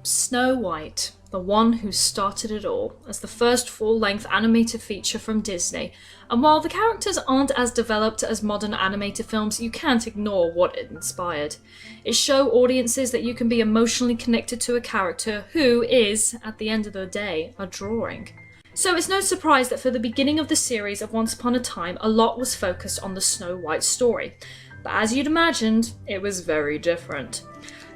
Snow White, the one who started it all, as the first full-length animated feature from Disney. And while the characters aren't as developed as modern animated films, you can't ignore what it inspired. It showed audiences that you can be emotionally connected to a character who is, at the end of the day, a drawing. So it's no surprise that for the beginning of the series of Once Upon a Time, a lot was focused on the Snow White story. But as you'd imagined, it was very different.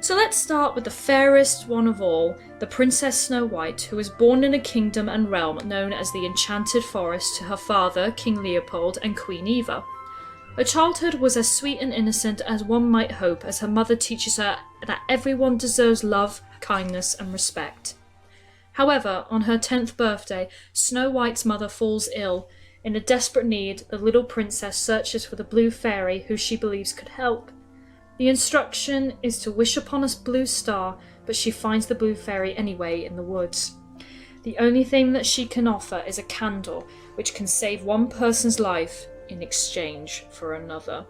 So let's start with the fairest one of all, the Princess Snow White, who was born in a kingdom and realm known as the Enchanted Forest to her father, King Leopold, and Queen Eva. Her childhood was as sweet and innocent as one might hope, as her mother teaches her that everyone deserves love, kindness, and respect. However, on her 10th birthday, Snow White's mother falls ill. In a desperate need, the little princess searches for the blue fairy who she believes could help. The instruction is to wish upon a blue star, but she finds the blue fairy anyway in the woods. The only thing that she can offer is a candle, which can save one person's life in exchange for another.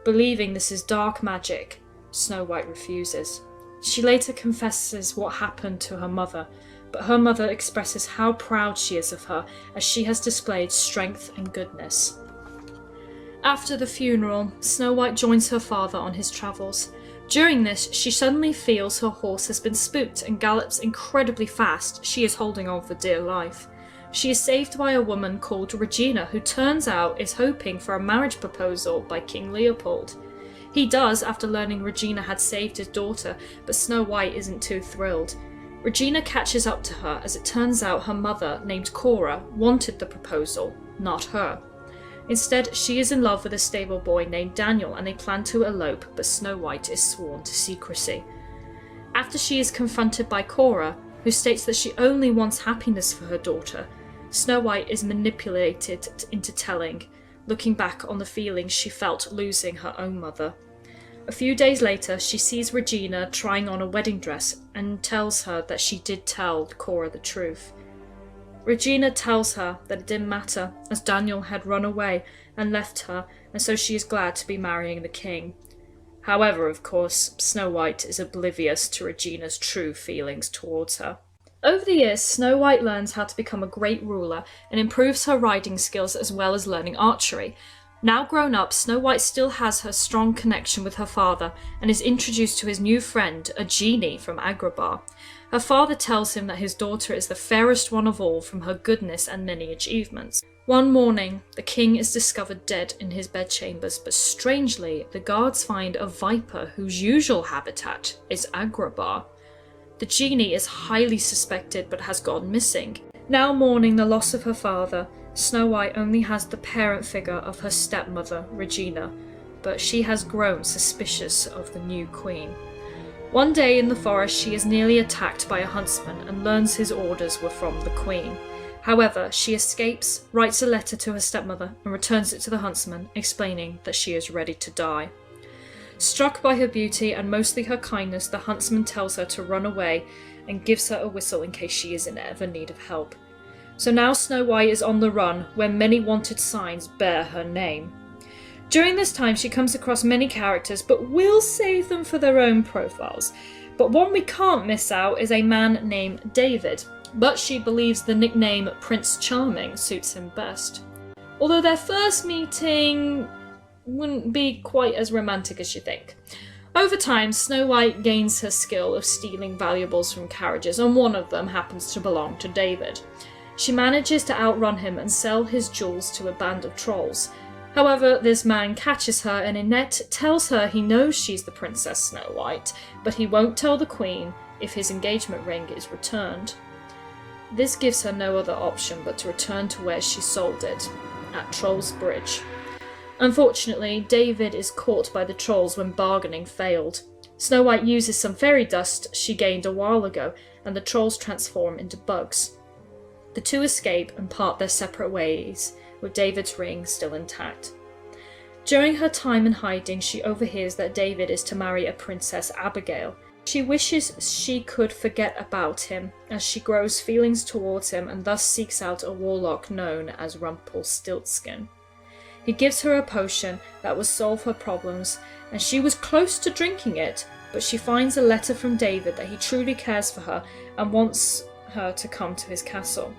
Believing this is dark magic, Snow White refuses. She later confesses what happened to her mother, but her mother expresses how proud she is of her, as she has displayed strength and goodness. After the funeral, Snow White joins her father on his travels. During this, she suddenly feels her horse has been spooked and gallops incredibly fast. She is holding on for dear life. She is saved by a woman called Regina, who turns out is hoping for a marriage proposal by King Leopold. He does after learning Regina had saved his daughter, but Snow White isn't too thrilled. Regina catches up to her, as it turns out her mother, named Cora, wanted the proposal, not her. Instead, she is in love with a stable boy named Daniel, and they plan to elope, but Snow White is sworn to secrecy. After she is confronted by Cora, who states that she only wants happiness for her daughter, Snow White is manipulated into telling, looking back on the feelings she felt losing her own mother. A few days later, she sees Regina trying on a wedding dress and tells her that she did tell Cora the truth. Regina tells her that it didn't matter, as Daniel had run away and left her, and so she is glad to be marrying the king. However, of course, Snow White is oblivious to Regina's true feelings towards her. Over the years, Snow White learns how to become a great ruler and improves her riding skills as well as learning archery. Now grown up, Snow White still has her strong connection with her father and is introduced to his new friend, a genie from Agrabah. Her father tells him that his daughter is the fairest one of all from her goodness and many achievements. One morning, the king is discovered dead in his bedchambers, but strangely, the guards find a viper whose usual habitat is Agrabah. The genie is highly suspected but has gone missing. Now mourning the loss of her father, Snow White only has the parent figure of her stepmother, Regina, but she has grown suspicious of the new queen. One day in the forest, she is nearly attacked by a huntsman and learns his orders were from the queen. However, she escapes, writes a letter to her stepmother, and returns it to the huntsman, explaining that she is ready to die. Struck by her beauty and mostly her kindness, the huntsman tells her to run away and gives her a whistle in case she is in ever need of help. So now Snow White is on the run, where many wanted signs bear her name. During this time, she comes across many characters, but we'll save them for their own profiles. But one we can't miss out is a man named David, but she believes the nickname Prince Charming suits him best. Although their first meeting wouldn't be quite as romantic as you think. Over time, Snow White gains her skill of stealing valuables from carriages, and one of them happens to belong to David. She manages to outrun him and sell his jewels to a band of trolls. However, this man catches her, and Annette tells her he knows she's the Princess Snow White, but he won't tell the Queen if his engagement ring is returned. This gives her no other option but to return to where she sold it, at Troll's Bridge. Unfortunately, David is caught by the trolls when bargaining failed. Snow White uses some fairy dust she gained a while ago, and the trolls transform into bugs. The two escape and part their separate ways, with David's ring still intact. During her time in hiding, she overhears that David is to marry a Princess Abigail. She wishes she could forget about him, as she grows feelings towards him and thus seeks out a warlock known as Rumpelstilskin. He gives her a potion that will solve her problems, and she was close to drinking it, but she finds a letter from David that he truly cares for her and wants her to come to his castle.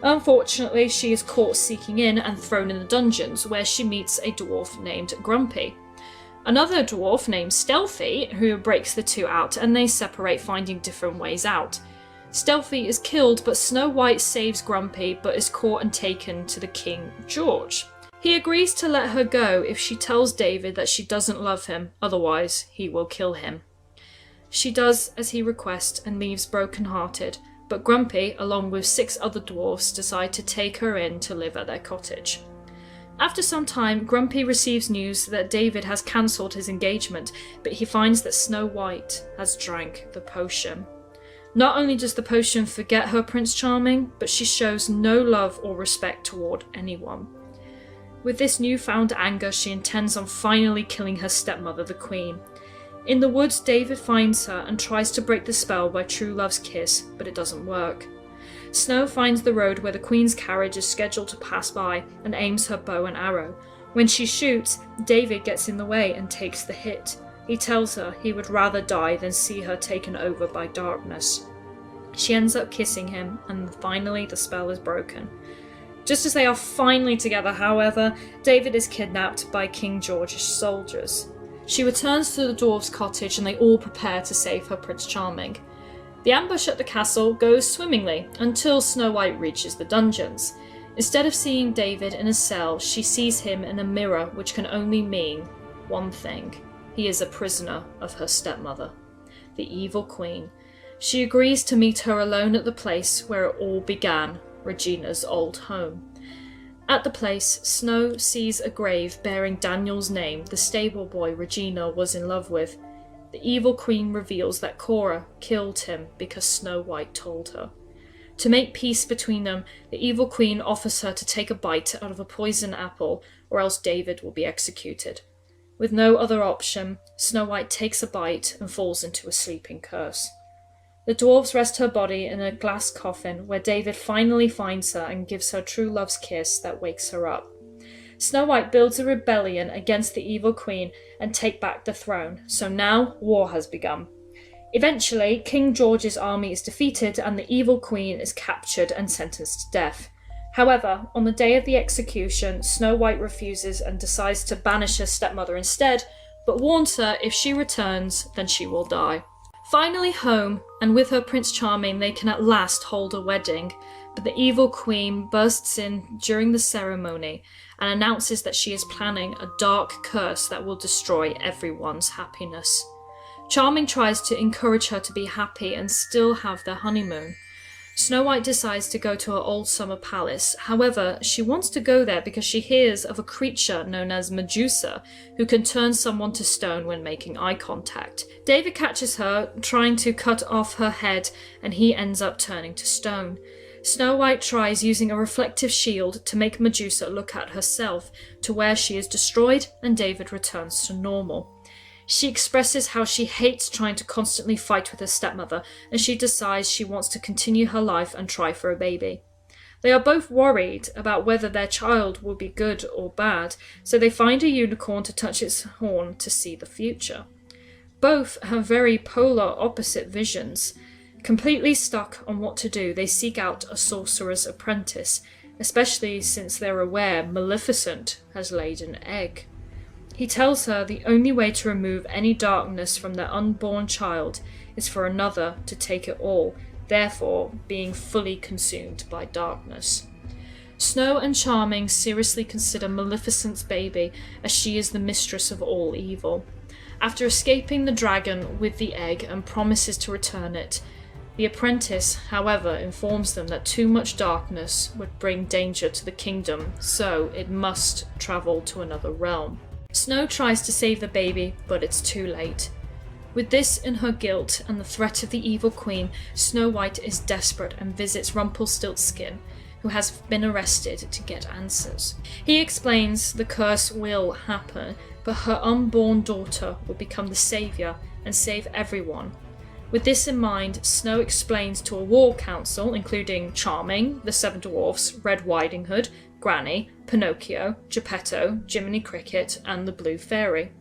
Unfortunately, she is caught sneaking in and thrown in the dungeons, where she meets a dwarf named Grumpy. Another dwarf named Stealthy, who breaks the two out, and they separate, finding different ways out. Stealthy is killed, but Snow White saves Grumpy, but is caught and taken to the King George. He agrees to let her go if she tells David that she doesn't love him, otherwise he will kill him. She does as he requests and leaves broken-hearted, but Grumpy, along with 6 other dwarfs, decide to take her in to live at their cottage. After some time, Grumpy receives news that David has cancelled his engagement, but he finds that Snow White has drank the potion. Not only does the potion forget her Prince Charming, but she shows no love or respect toward anyone. With this newfound anger, she intends on finally killing her stepmother, the Queen. In the woods, David finds her and tries to break the spell by true love's kiss, but it doesn't work. Snow finds the road where the Queen's carriage is scheduled to pass by and aims her bow and arrow. When she shoots, David gets in the way and takes the hit. He tells her he would rather die than see her taken over by darkness. She ends up kissing him, and finally the spell is broken. Just as they are finally together, however, David is kidnapped by King George's soldiers. She returns to the dwarf's cottage and they all prepare to save her Prince Charming. The ambush at the castle goes swimmingly until Snow White reaches the dungeons. Instead of seeing David in a cell, she sees him in a mirror, which can only mean one thing. He is a prisoner of her stepmother, the evil Queen. She agrees to meet her alone at the place where it all began, Regina's old home. At the place, Snow sees a grave bearing Daniel's name, the stable boy Regina was in love with. The evil Queen reveals that Cora killed him because Snow White told her. To make peace between them, the evil Queen offers her to take a bite out of a poison apple, or else David will be executed. With no other option, Snow White takes a bite and falls into a sleeping curse. The dwarves rest her body in a glass coffin, where David finally finds her and gives her true love's kiss that wakes her up. Snow White builds a rebellion against the evil Queen and take back the throne, so now war has begun. Eventually, King George's army is defeated and the evil Queen is captured and sentenced to death. However, on the day of the execution, Snow White refuses and decides to banish her stepmother instead, but warns her if she returns, then she will die. Finally home, and with her Prince Charming, they can at last hold a wedding, but the evil Queen bursts in during the ceremony and announces that she is planning a dark curse that will destroy everyone's happiness. Charming tries to encourage her to be happy and still have their honeymoon. Snow White decides to go to her old summer palace. However, she wants to go there because she hears of a creature known as Medusa, who can turn someone to stone when making eye contact. David catches her, trying to cut off her head, and he ends up turning to stone. Snow White tries using a reflective shield to make Medusa look at herself, to where she is destroyed and David returns to normal. She expresses how she hates trying to constantly fight with her stepmother, and she decides she wants to continue her life and try for a baby. They are both worried about whether their child will be good or bad, so they find a unicorn to touch its horn to see the future. Both have very polar opposite visions. Completely stuck on what to do, they seek out a sorcerer's apprentice, especially since they're aware Maleficent has laid an egg. He tells her the only way to remove any darkness from their unborn child is for another to take it all, therefore being fully consumed by darkness. Snow and Charming seriously consider Maleficent's baby, as she is the mistress of all evil. After escaping the dragon with the egg and promises to return it, the apprentice, however, informs them that too much darkness would bring danger to the kingdom, so it must travel to another realm. Snow tries to save the baby, but it's too late. With this in her guilt and the threat of the evil Queen, Snow White is desperate and visits Rumpelstilskin, who has been arrested to get answers. He explains the curse will happen, but her unborn daughter will become the saviour and save everyone. With this in mind, Snow explains to a war council, including Charming, the Seven Dwarfs, Red Riding Hood, Granny, Pinocchio, Geppetto, Jiminy Cricket, and the Blue Fairy.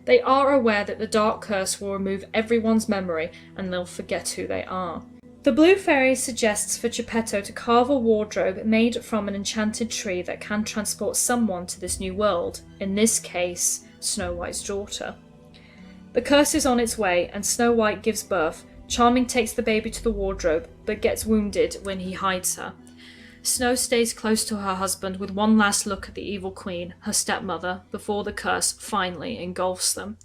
They are aware that the dark curse will remove everyone's memory and they'll forget who they are. The Blue Fairy suggests for Geppetto to carve a wardrobe made from an enchanted tree that can transport someone to this new world, in this case, Snow White's daughter. The curse is on its way and Snow White gives birth. Charming takes the baby to the wardrobe, but gets wounded when he hides her. Snow stays close to her husband with one last look at the evil queen, her stepmother, before the curse finally engulfs them.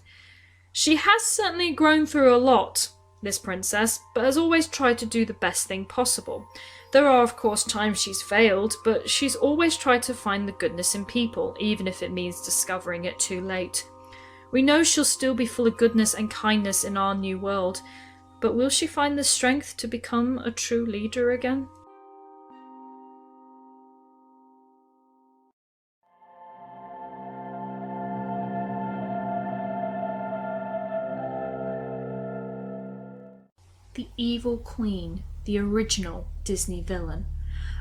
She has certainly grown through a lot, this princess, but has always tried to do the best thing possible. There are of course times she's failed, but she's always tried to find the goodness in people, even if it means discovering it too late. We know she'll still be full of goodness and kindness in our new world, but will she find the strength to become a true leader again? The evil queen, the original Disney villain.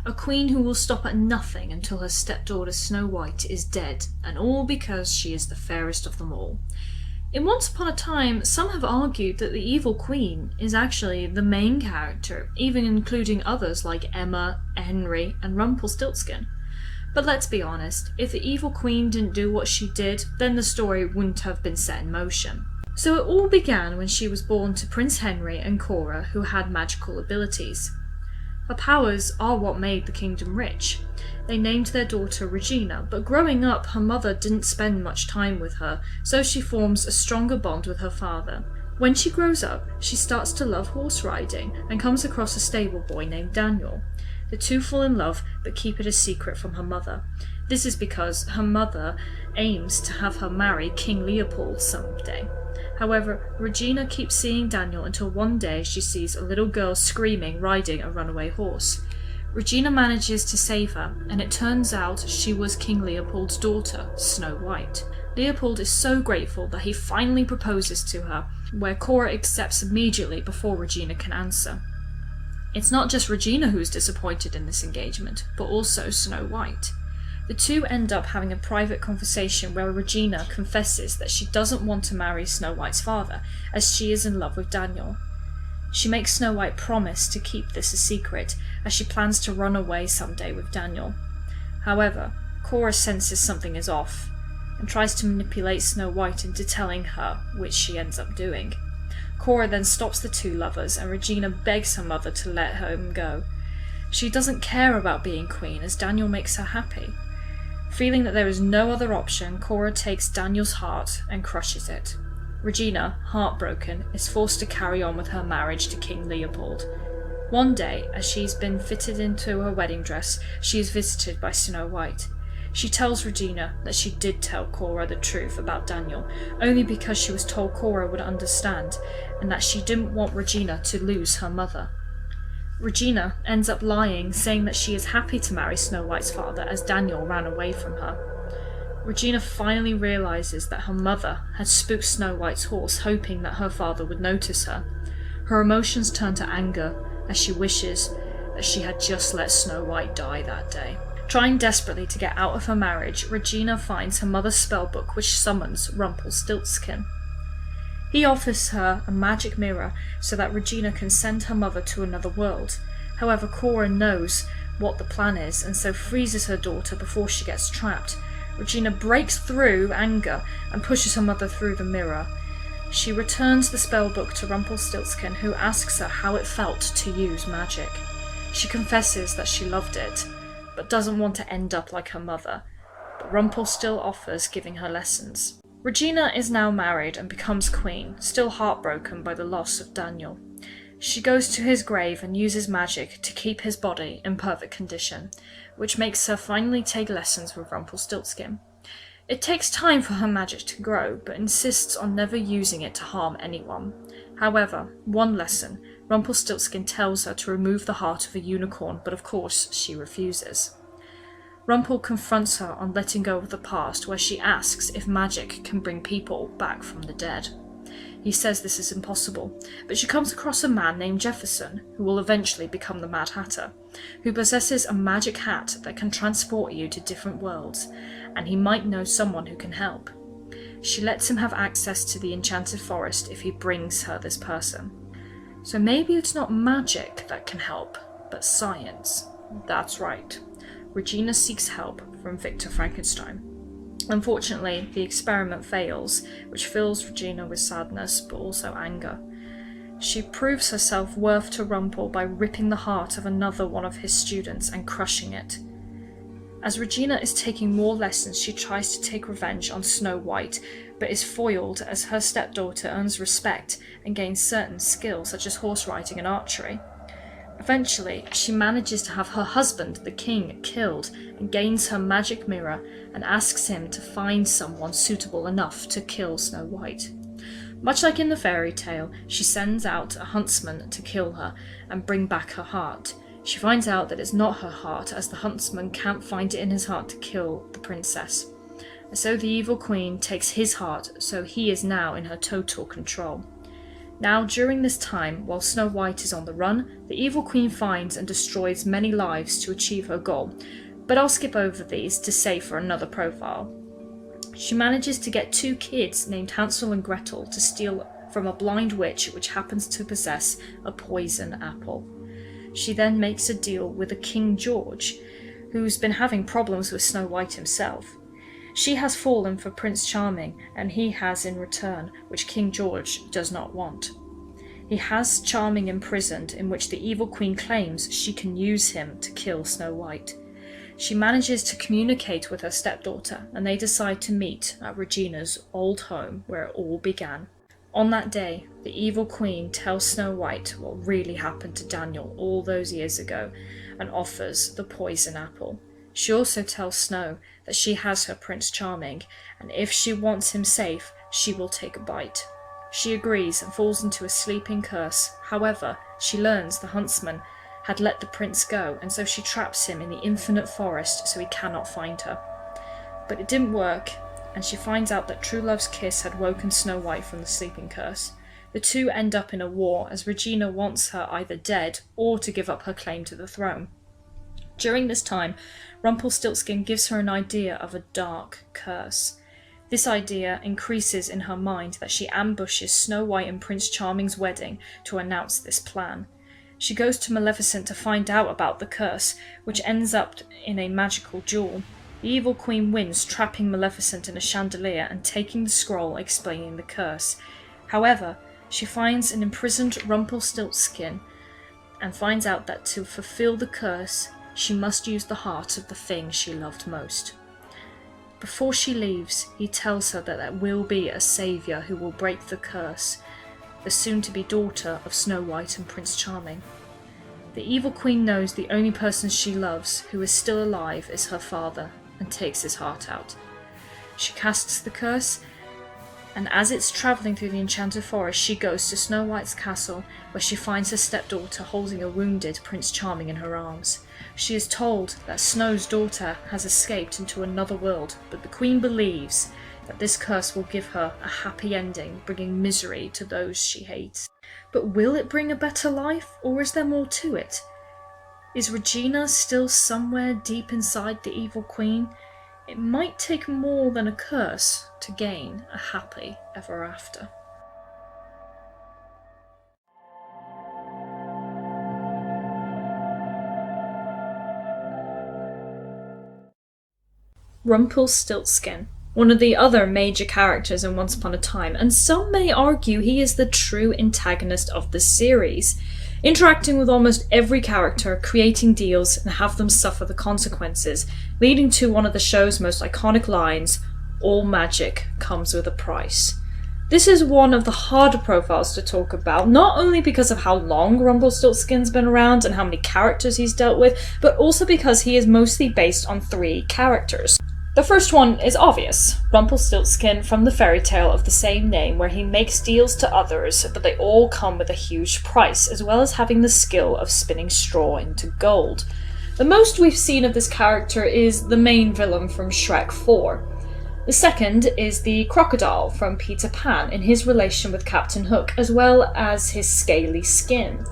A queen who will stop at nothing until her stepdaughter Snow White is dead, and all because she is the fairest of them all. In Once Upon a Time, some have argued that the evil queen is actually the main character, even including others like Emma, Henry, and Rumpelstilskin. But let's be honest, if the evil queen didn't do what she did, then the story wouldn't have been set in motion. So it all began when she was born to Prince Henry and Cora, who had magical abilities. Her powers are what made the kingdom rich. They named their daughter Regina, but growing up her mother didn't spend much time with her, so she forms a stronger bond with her father. When she grows up, she starts to love horse riding and comes across a stable boy named Daniel. The two fall in love but keep it a secret from her mother. This is because her mother aims to have her marry King Leopold someday. However, Regina keeps seeing Daniel until one day she sees a little girl screaming riding a runaway horse. Regina manages to save her, and it turns out she was King Leopold's daughter, Snow White. Leopold is so grateful that he finally proposes to her, where Cora accepts immediately before Regina can answer. It's not just Regina who's disappointed in this engagement, but also Snow White. The two end up having a private conversation where Regina confesses that she doesn't want to marry Snow White's father, as she is in love with Daniel. She makes Snow White promise to keep this a secret, as she plans to run away someday with Daniel. However, Cora senses something is off, and tries to manipulate Snow White into telling her, which she ends up doing. Cora then stops the two lovers, and Regina begs her mother to let him go. She doesn't care about being queen, as Daniel makes her happy. Feeling that there is no other option, Cora takes Daniel's heart and crushes it. Regina, heartbroken, is forced to carry on with her marriage to King Leopold. One day, as she's been fitted into her wedding dress, she is visited by Snow White. She tells Regina that she did tell Cora the truth about Daniel, only because she was told Cora would understand, and that she didn't want Regina to lose her mother. Regina ends up lying, saying that she is happy to marry Snow White's father as Daniel ran away from her. Regina finally realises that her mother had spooked Snow White's horse, hoping that her father would notice her. Her emotions turn to anger as she wishes that she had just let Snow White die that day. Trying desperately to get out of her marriage, Regina finds her mother's spellbook, which summons Rumpelstilskin. He offers her a magic mirror so that Regina can send her mother to another world. However, Cora knows what the plan is and so freezes her daughter before she gets trapped. Regina breaks through anger and pushes her mother through the mirror. She returns the spellbook to Rumpelstilskin, who asks her how it felt to use magic. She confesses that she loved it, but doesn't want to end up like her mother. But Rumpel still offers giving her lessons. Regina is now married and becomes queen, still heartbroken by the loss of Daniel. She goes to his grave and uses magic to keep his body in perfect condition, which makes her finally take lessons with Rumpelstiltskin. It takes time for her magic to grow, but insists on never using it to harm anyone. However, one lesson, Rumpelstiltskin tells her to remove the heart of a unicorn, but of course she refuses. Rumpel confronts her on letting go of the past, where she asks if magic can bring people back from the dead. He says this is impossible, but she comes across a man named Jefferson, who will eventually become the Mad Hatter, who possesses a magic hat that can transport you to different worlds, and he might know someone who can help. she lets him have access to the enchanted forest if he brings her this person. So maybe it's not magic that can help, but science. That's right. Regina seeks help from Victor Frankenstein. Unfortunately, the experiment fails, which fills Regina with sadness, but also anger. She proves her self-worth to Rumpel by ripping the heart of another one of his students and crushing it. As Regina is taking more lessons, she tries to take revenge on Snow White, but is foiled as her stepdaughter earns respect and gains certain skills such as horse riding and archery. Eventually, she manages to have her husband, the king, killed and gains her magic mirror and asks him to find someone suitable enough to kill Snow White. Much like in the fairy tale, she sends out a huntsman to kill her and bring back her heart. She finds out that it's not her heart, as the huntsman can't find it in his heart to kill the princess. And so the evil queen takes his heart, so he is now in her total control. Now, during this time, while Snow White is on the run, the evil queen finds and destroys many lives to achieve her goal, but I'll skip over these to save for another profile. She manages to get 2 kids named Hansel and Gretel to steal from a blind witch which happens to possess a poison apple. She then makes a deal with a King George, who's been having problems with Snow White himself. She has fallen for Prince Charming, and he has in return, which King George does not want. He has Charming imprisoned, in which the evil queen claims she can use him to kill Snow White. She manages to communicate with her stepdaughter, and they decide to meet at Regina's old home where it all began. On that day, the evil queen tells Snow White what really happened to Daniel all those years ago and offers the poison apple. She also tells Snow that she has her Prince Charming, and if she wants him safe, she will take a bite. She agrees and falls into a sleeping curse. However, she learns the huntsman had let the prince go, and so she traps him in the infinite forest so he cannot find her. But it didn't work, and she finds out that true love's kiss had woken Snow White from the sleeping curse. The two end up in a war, as Regina wants her either dead or to give up her claim to the throne. During this time, Rumpelstilskin gives her an idea of a dark curse. This idea increases in her mind that she ambushes Snow White and Prince Charming's wedding to announce this plan. She goes to Maleficent to find out about the curse, which ends up in a magical duel. The evil queen wins, trapping Maleficent in a chandelier and taking the scroll explaining the curse. However, she finds an imprisoned Rumpelstiltskin and finds out that to fulfill the curse, she must use the heart of the thing she loved most. Before she leaves, he tells her that there will be a saviour who will break the curse, the soon-to-be daughter of Snow White and Prince Charming. The evil queen knows the only person she loves who is still alive is her father, and takes his heart out. She casts the curse, and as it's travelling through the enchanted forest, she goes to Snow White's castle, where she finds her stepdaughter holding a wounded Prince Charming in her arms. She is told that Snow's daughter has escaped into another world, but the queen believes that this curse will give her a happy ending, bringing misery to those she hates. But will it bring a better life, or is there more to it? Is Regina still somewhere deep inside the evil queen? It might take more than a curse to gain a happy ever after. Rumpelstiltskin, one of the other major characters in Once Upon a Time, and some may argue he is the true antagonist of the series, interacting with almost every character, creating deals, and have them suffer the consequences, leading to one of the show's most iconic lines, "All magic comes with a price." This is one of the harder profiles to talk about, not only because of how long Rumpelstiltskin's been around and how many characters he's dealt with, but also because he is mostly based on 3 characters. The first one is obvious, Rumpelstiltskin from the fairy tale of the same name, where he makes deals to others, but they all come with a huge price, as well as having the skill of spinning straw into gold. The most we've seen of this character is the main villain from Shrek 4. The second is the crocodile from Peter Pan in his relation with Captain Hook, as well as his scaly skin.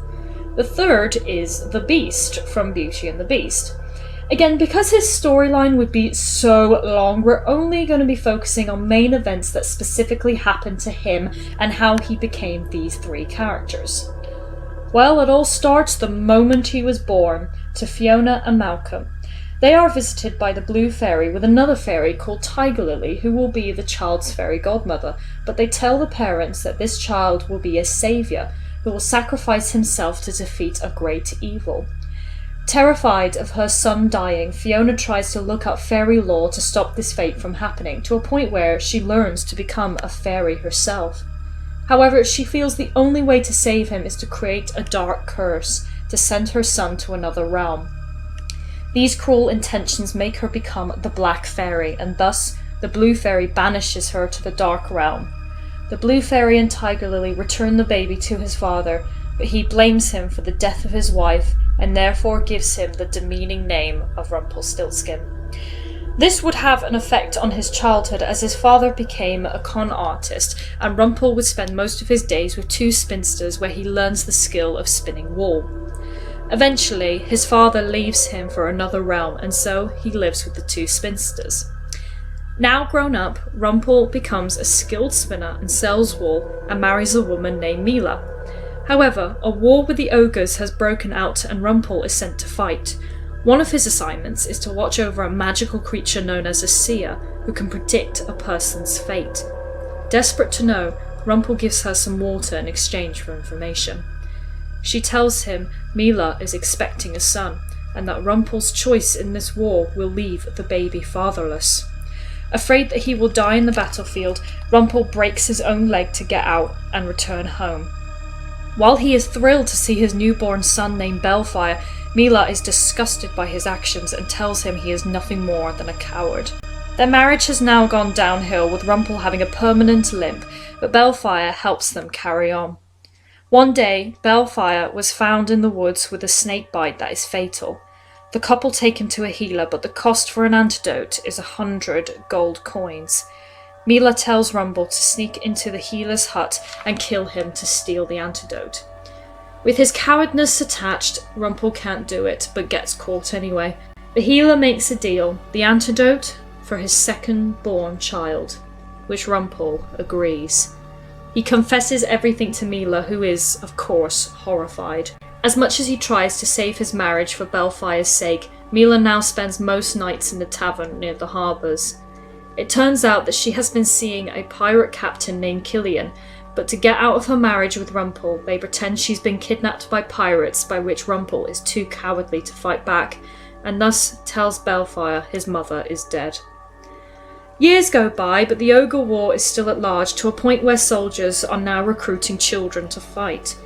The third is the beast from Beauty and the Beast. Again, because his storyline would be so long, we're only going to be focusing on main events that specifically happened to him and how he became these three characters. Well, it all starts the moment he was born, to Fiona and Malcolm. They are visited by the Blue Fairy with another fairy called Tiger Lily, who will be the child's fairy godmother, but they tell the parents that this child will be a saviour, who will sacrifice himself to defeat a great evil. Terrified of her son dying, Fiona tries to look up fairy lore to stop this fate from happening, to a point where she learns to become a fairy herself. However, she feels the only way to save him is to create a dark curse to send her son to another realm. These cruel intentions make her become the Black Fairy, and thus the Blue Fairy banishes her to the Dark Realm. The Blue Fairy and Tiger Lily return the baby to his father, but he blames him for the death of his wife and therefore gives him the demeaning name of Rumpelstilskin. This would have an effect on his childhood, as his father became a con artist, and Rumpel would spend most of his days with two spinsters where he learns the skill of spinning wool. Eventually, his father leaves him for another realm, and so he lives with the two spinsters. Now grown up, Rumpel becomes a skilled spinner and sells wool and marries a woman named Mila. However, a war with the ogres has broken out and Rumpel is sent to fight. One of his assignments is to watch over a magical creature known as a seer, who can predict a person's fate. Desperate to know, Rumpel gives her some water in exchange for information. She tells him Mila is expecting a son, and that Rumpel's choice in this war will leave the baby fatherless. Afraid that he will die in the battlefield, Rumpel breaks his own leg to get out and return home. While he is thrilled to see his newborn son named Bellfire, Mila is disgusted by his actions and tells him he is nothing more than a coward. Their marriage has now gone downhill, with Rumpel having a permanent limp, but Bellfire helps them carry on. One day, Bellfire was found in the woods with a snake bite that is fatal. The couple take him to a healer, but the cost for an antidote is 100 gold coins. Mila tells Rumpel to sneak into the healer's hut and kill him to steal the antidote. With his cowardness attached, Rumpel can't do it, but gets caught anyway. The healer makes a deal, the antidote for his second-born child, which Rumpel agrees. He confesses everything to Mila, who is, of course, horrified. As much as he tries to save his marriage for Bellfire's sake, Mila now spends most nights in the tavern near the harbours. It turns out that she has been seeing a pirate captain named Killian, but to get out of her marriage with Rumpel, they pretend she's been kidnapped by pirates, by which Rumpel is too cowardly to fight back, and thus tells Bellfire his mother is dead. Years go by, but the ogre war is still at large, to a point where soldiers are now recruiting children to fight.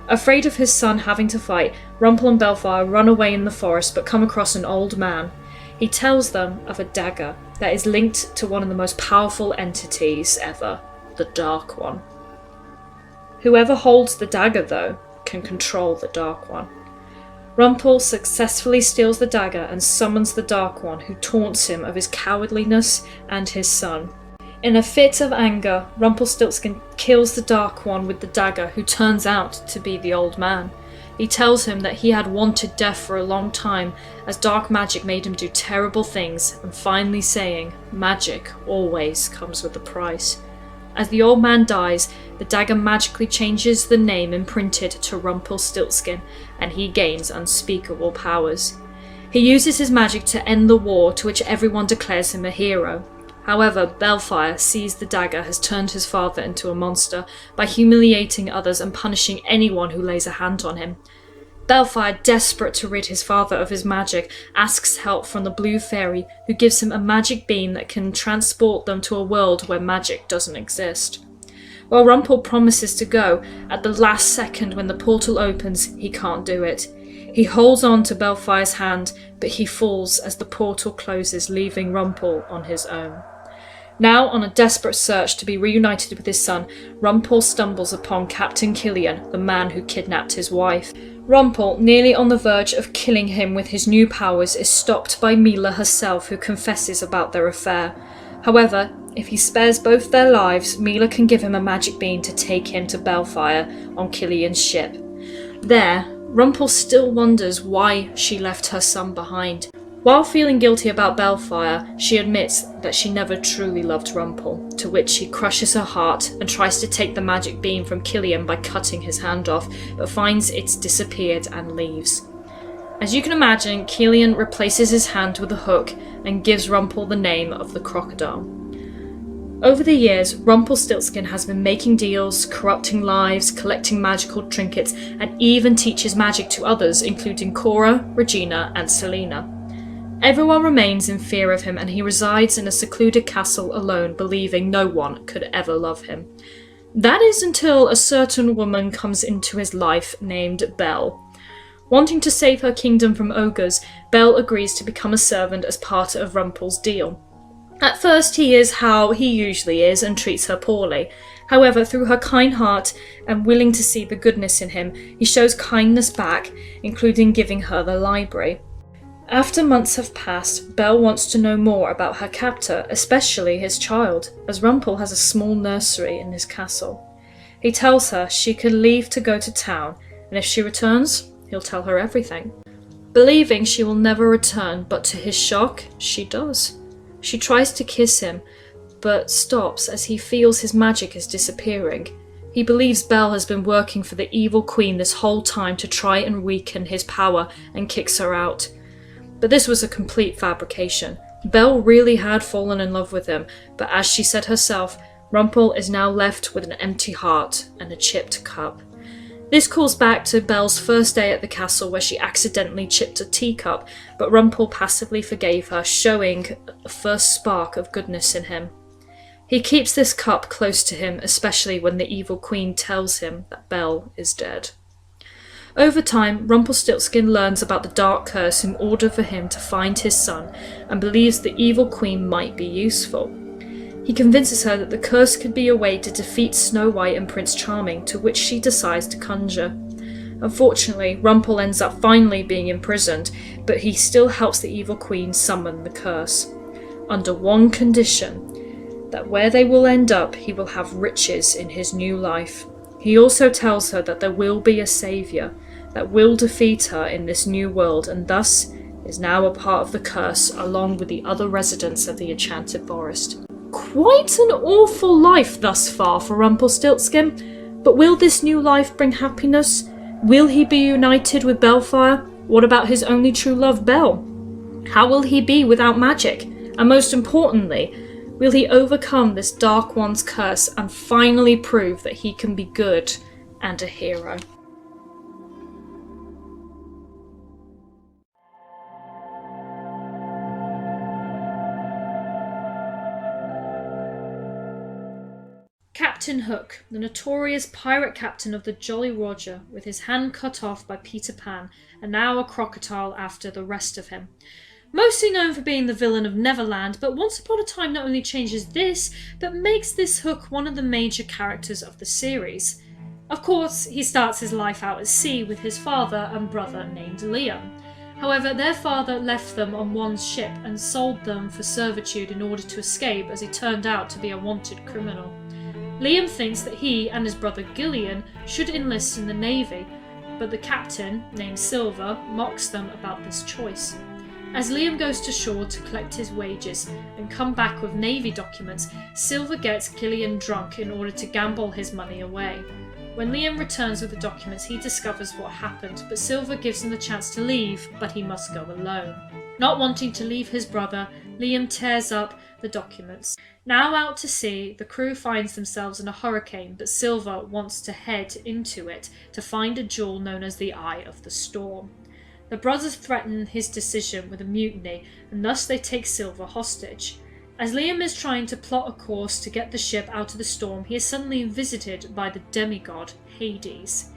Afraid of his son having to fight, Rumpel and Bellfire run away in the forest but come across an old man. He tells them of a dagger that is linked to one of the most powerful entities ever, the Dark One. Whoever holds the dagger, though, can control the Dark One. Rumpel successfully steals the dagger and summons the Dark One, who taunts him of his cowardliness and his son. In a fit of anger, Rumpelstiltskin kills the Dark One with the dagger, who turns out to be the old man. He tells him that he had wanted death for a long time, as dark magic made him do terrible things, and finally saying, magic always comes with a price. As the old man dies, the dagger magically changes the name imprinted to Rumpelstiltskin, and he gains unspeakable powers. He uses his magic to end the war, to which everyone declares him a hero. However, Bellfire sees the dagger has turned his father into a monster by humiliating others and punishing anyone who lays a hand on him. Bellfire, desperate to rid his father of his magic, asks help from the Blue Fairy, who gives him a magic beam that can transport them to a world where magic doesn't exist. While Rumpel promises to go, at the last second when the portal opens, he can't do it. He holds on to Bellfire's hand, but he falls as the portal closes, leaving Rumpel on his own. Now, on a desperate search to be reunited with his son, Rumpel stumbles upon Captain Killian, the man who kidnapped his wife. Rumpel, nearly on the verge of killing him with his new powers, is stopped by Mila herself, who confesses about their affair. However, if he spares both their lives, Mila can give him a magic bean to take him to Bellfire on Killian's ship. There, Rumpel still wonders why she left her son behind. While feeling guilty about Bellfire, she admits that she never truly loved Rumpel, to which he crushes her heart and tries to take the magic beam from Killian by cutting his hand off, but finds it's disappeared and leaves. As you can imagine, Killian replaces his hand with a hook and gives Rumpel the name of the crocodile. Over the years, Rumpelstilskin has been making deals, corrupting lives, collecting magical trinkets, and even teaches magic to others, including Cora, Regina, and Selena. Everyone remains in fear of him, and he resides in a secluded castle alone, believing no one could ever love him. That is until a certain woman comes into his life named Belle. Wanting to save her kingdom from ogres, Belle agrees to become a servant as part of Rumpel's deal. At first he is how he usually is and treats her poorly. However, through her kind heart and willing to see the goodness in him, he shows kindness back, including giving her the library. After months have passed, Belle wants to know more about her captor, especially his child, as Rumpel has a small nursery in his castle. He tells her she can leave to go to town, and if she returns, he'll tell her everything. Believing she will never return, but to his shock, she does. She tries to kiss him, but stops as he feels his magic is disappearing. He believes Belle has been working for the evil queen this whole time to try and weaken his power and kicks her out. But this was a complete fabrication. Belle really had fallen in love with him, but as she said herself, Rumpel is now left with an empty heart and a chipped cup. This calls back to Belle's first day at the castle where she accidentally chipped a teacup, but Rumpel passively forgave her, showing a first spark of goodness in him. He keeps this cup close to him, especially when the evil queen tells him that Belle is dead. Over time, Rumpelstiltskin learns about the dark curse in order for him to find his son, and believes the evil queen might be useful. He convinces her that the curse could be a way to defeat Snow White and Prince Charming, to which she decides to conjure. Unfortunately, Rumpel ends up finally being imprisoned, but he still helps the evil queen summon the curse. Under one condition, that where they will end up, he will have riches in his new life. He also tells her that there will be a saviour that will defeat her in this new world, and thus is now a part of the curse along with the other residents of the enchanted forest. Quite an awful life thus far for Rumpelstiltskin, but will this new life bring happiness? Will he be united with Bellfire? What about his only true love, Belle? How will he be without magic? And most importantly, will he overcome this Dark One's curse and finally prove that he can be good and a hero? Captain Hook, the notorious pirate captain of the Jolly Roger, with his hand cut off by Peter Pan, and now a crocodile after the rest of him. Mostly known for being the villain of Neverland, but Once Upon a Time not only changes this, but makes this Hook one of the major characters of the series. Of course, he starts his life out at sea with his father and brother named Liam. However, their father left them on one ship and sold them for servitude in order to escape, as he turned out to be a wanted criminal. Liam thinks that he and his brother Gillian should enlist in the Navy, but the captain, named Silver, mocks them about this choice. As Liam goes to shore to collect his wages and come back with Navy documents, Silver gets Gillian drunk in order to gamble his money away. When Liam returns with the documents, he discovers what happened, but Silver gives him the chance to leave, but he must go alone. Not wanting to leave his brother, Liam tears up the documents. Now out to sea, the crew finds themselves in a hurricane, but Silver wants to head into it to find a jewel known as the Eye of the Storm. The brothers threaten his decision with a mutiny, and thus they take Silver hostage. As Liam is trying to plot a course to get the ship out of the storm, he is suddenly visited by the demigod Hades.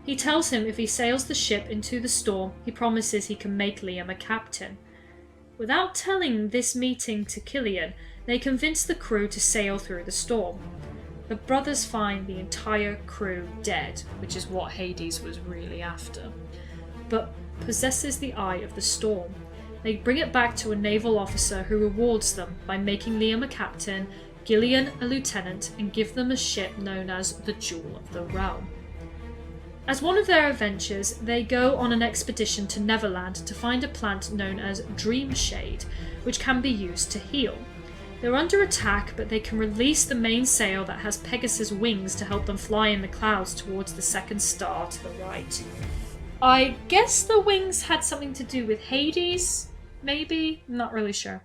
He tells him if he sails the ship into the storm, he promises he can make Liam a captain. Without telling this meeting to Killian, they convince the crew to sail through the storm. The brothers find the entire crew dead, which is what Hades was really after, but possesses the Eye of the Storm. They bring it back to a naval officer who rewards them by making Liam a captain, Gillian a lieutenant, and give them a ship known as the Jewel of the Realm. As one of their adventures, they go on an expedition to Neverland to find a plant known as Dream Shade, which can be used to heal. They're under attack, but they can release the mainsail that has Pegasus' wings to help them fly in the clouds towards the second star to the right. I guess the wings had something to do with Hades? Maybe? Not really sure.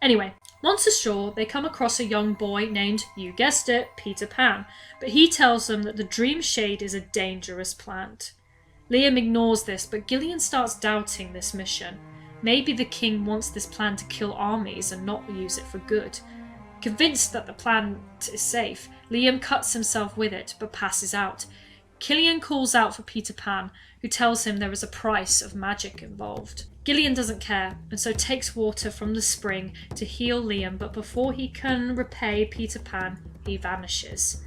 Anyway, once ashore, they come across a young boy named, you guessed it, Peter Pan, but he tells them that the Dream Shade is a dangerous plant. Liam ignores this, but Gillian starts doubting this mission. Maybe the king wants this plant to kill armies and not use it for good. Convinced that the plant is safe, Liam cuts himself with it, but passes out. Gillian calls out for Peter Pan, who tells him there is a price of magic involved. Gillian doesn't care, and so takes water from the spring to heal Liam, but before he can repay Peter Pan, he vanishes.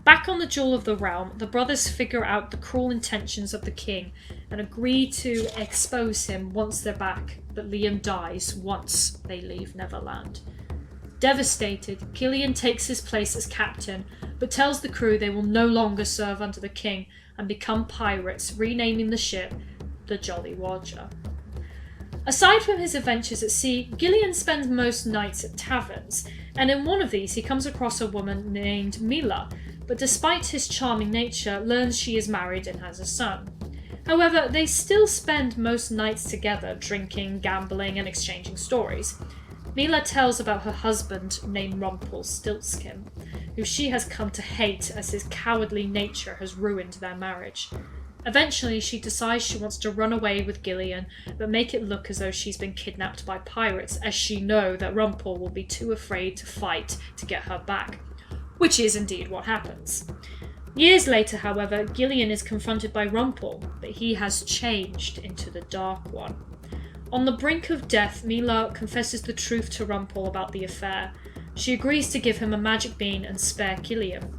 Back on the Jewel of the Realm, the brothers figure out the cruel intentions of the king and agree to expose him once they're back, but Liam dies once they leave Neverland. Devastated, Gillian takes his place as captain, but tells the crew they will no longer serve under the king and become pirates, renaming the ship the Jolly Roger. Aside from his adventures at sea, Gillian spends most nights at taverns, and in one of these he comes across a woman named Mila, but despite his charming nature, learns she is married and has a son. However, they still spend most nights together, drinking, gambling, and exchanging stories. Mila tells about her husband named Rumpelstilskin, who she has come to hate as his cowardly nature has ruined their marriage. Eventually, she decides she wants to run away with Gillian, but make it look as though she's been kidnapped by pirates, as she knows that Rumpel will be too afraid to fight to get her back. Which is indeed what happens. Years later, however, Gillian is confronted by Rumpel, but he has changed into the Dark One. On the brink of death, Mila confesses the truth to Rumpel about the affair. She agrees to give him a magic bean and spare Gillian.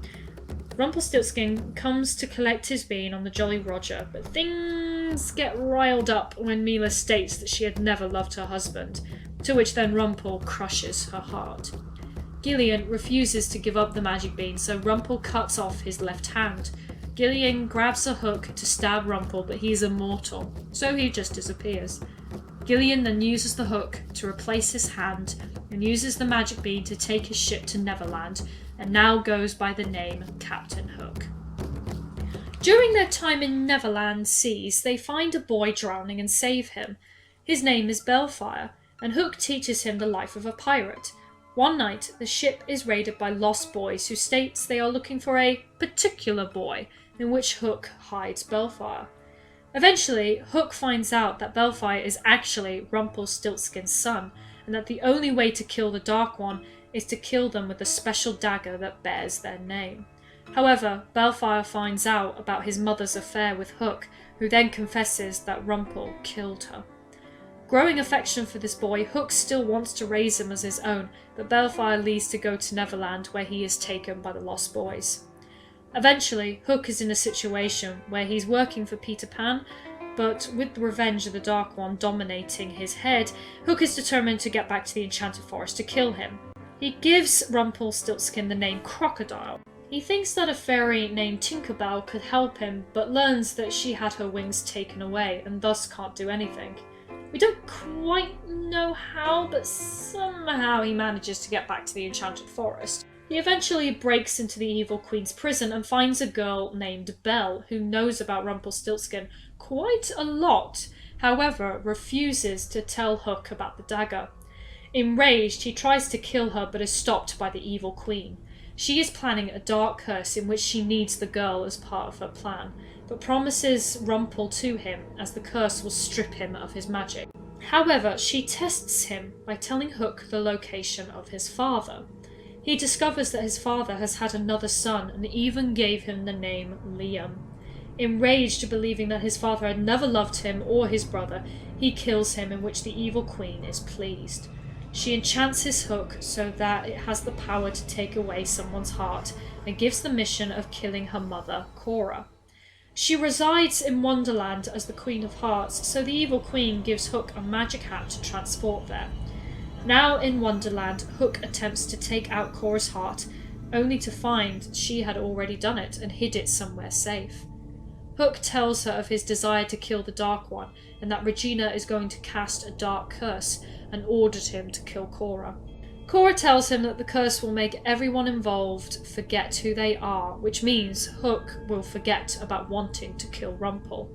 Rumpelstiltskin comes to collect his bean on the Jolly Roger, but things get riled up when Mila states that she had never loved her husband, to which then Rumpel crushes her heart. Gillian refuses to give up the magic bean, so Rumpel cuts off his left hand. Gillian grabs a hook to stab Rumpel, but he's immortal, so he just disappears. Gillian then uses the hook to replace his hand and uses the magic bean to take his ship to Neverland, and now goes by the name Captain Hook. During their time in Neverland seas, they find a boy drowning and save him. His name is Bellfire, and Hook teaches him the life of a pirate. One night, the ship is raided by lost boys who states they are looking for a particular boy, in which Hook hides Bellfire. Eventually, Hook finds out that Bellfire is actually Rumpelstiltskin's son, and that the only way to kill the Dark One is to kill them with a special dagger that bears their name. However, Bellfire finds out about his mother's affair with Hook, who then confesses that Rumpel killed her. Growing affection for this boy, Hook still wants to raise him as his own, but Bellfire leaves to go to Neverland, where he is taken by the Lost Boys. Eventually, Hook is in a situation where he's working for Peter Pan, but with the revenge of the Dark One dominating his head, Hook is determined to get back to the Enchanted Forest to kill him. He gives Rumpelstiltskin the name Crocodile. He thinks that a fairy named Tinkerbell could help him, but learns that she had her wings taken away and thus can't do anything. We don't quite know how, but somehow he manages to get back to the Enchanted Forest. He eventually breaks into the Evil Queen's prison and finds a girl named Belle, who knows about Rumpelstiltskin quite a lot, however refuses to tell Hook about the dagger. Enraged, he tries to kill her but is stopped by the Evil Queen. She is planning a dark curse in which she needs the girl as part of her plan, but promises Rumpel to him as the curse will strip him of his magic. However, she tests him by telling Hook the location of his father. He discovers that his father has had another son and even gave him the name Liam. Enraged, believing that his father had never loved him or his brother, he kills him, in which the Evil Queen is pleased. She enchants his hook so that it has the power to take away someone's heart, and gives the mission of killing her mother, Cora. She resides in Wonderland as the Queen of Hearts, so the Evil Queen gives Hook a magic hat to transport there. Now in Wonderland, Hook attempts to take out Cora's heart, only to find she had already done it and hid it somewhere safe. Hook tells her of his desire to kill the Dark One, and that Regina is going to cast a dark curse, and ordered him to kill Cora. Cora tells him that the curse will make everyone involved forget who they are, which means Hook will forget about wanting to kill Rumpel.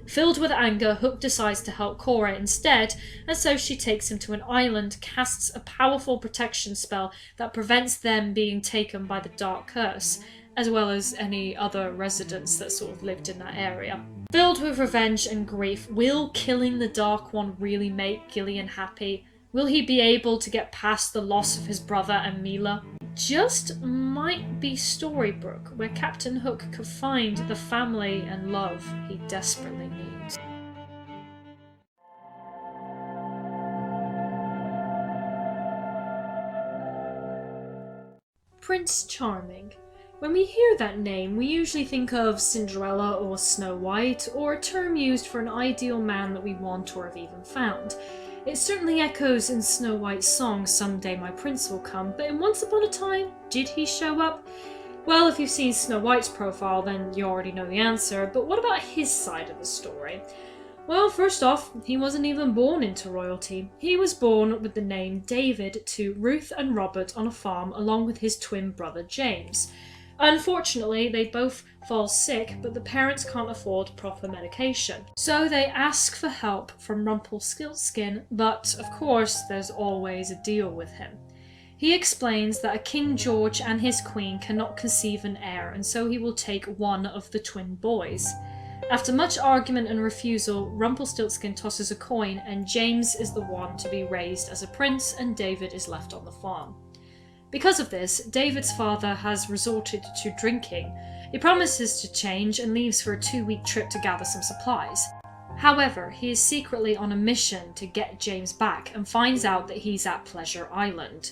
Filled with anger, Hook decides to help Cora instead, and so she takes him to an island, casts a powerful protection spell that prevents them being taken by the dark curse, as well as any other residents that sort of lived in that area. Filled with revenge and grief, will killing the Dark One really make Gillian happy? Will he be able to get past the loss of his brother and Mila? Just might be Storybrooke, where Captain Hook could find the family and love he desperately needs. Prince Charming. When we hear that name, we usually think of Cinderella or Snow White, or a term used for an ideal man that we want or have even found. It certainly echoes in Snow White's song, "Someday My Prince Will Come," but in Once Upon a Time, did he show up? Well, if you've seen Snow White's profile, then you already know the answer, but what about his side of the story? Well, first off, he wasn't even born into royalty. He was born with the name David to Ruth and Robert on a farm along with his twin brother James. Unfortunately, they both fall sick, but the parents can't afford proper medication. So they ask for help from Rumpelstilskin, but of course there's always a deal with him. He explains that a King George and his queen cannot conceive an heir, and so he will take one of the twin boys. After much argument and refusal, Rumpelstiltskin tosses a coin, and James is the one to be raised as a prince, and David is left on the farm. Because of this, David's father has resorted to drinking. He promises to change and leaves for a 2-week trip to gather some supplies. However, he is secretly on a mission to get James back and finds out that he's at Pleasure Island.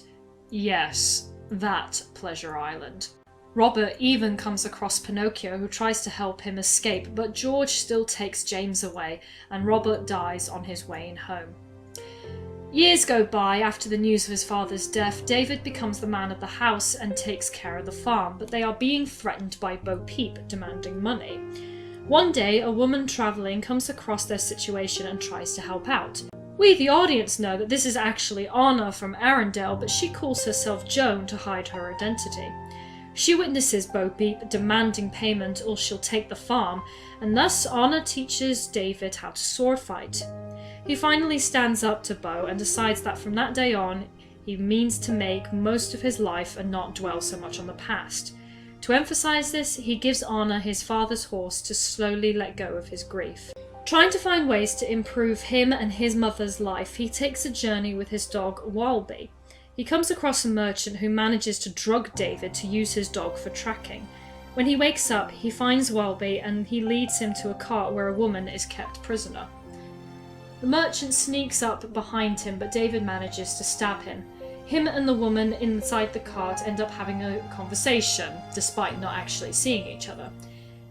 Yes, that Pleasure Island. Robert even comes across Pinocchio, who tries to help him escape, but George still takes James away, and Robert dies on his way home. Years go by. After the news of his father's death, David becomes the man of the house and takes care of the farm, but they are being threatened by Bo Peep, demanding money. One day, a woman travelling comes across their situation and tries to help out. We, the audience, know that this is actually Anna from Arendelle, but she calls herself Joan to hide her identity. She witnesses Bo Peep demanding payment or she'll take the farm, and thus Anna teaches David how to sword fight. He finally stands up to Bo and decides that from that day on, he means to make most of his life and not dwell so much on the past. To emphasize this, he gives Anna his father's horse to slowly let go of his grief. Trying to find ways to improve him and his mother's life, he takes a journey with his dog Walby. He comes across a merchant who manages to drug David to use his dog for tracking. When he wakes up, he finds Walby and he leads him to a cart where a woman is kept prisoner. The merchant sneaks up behind him, but David manages to stab him. Him and the woman inside the cart end up having a conversation, despite not actually seeing each other.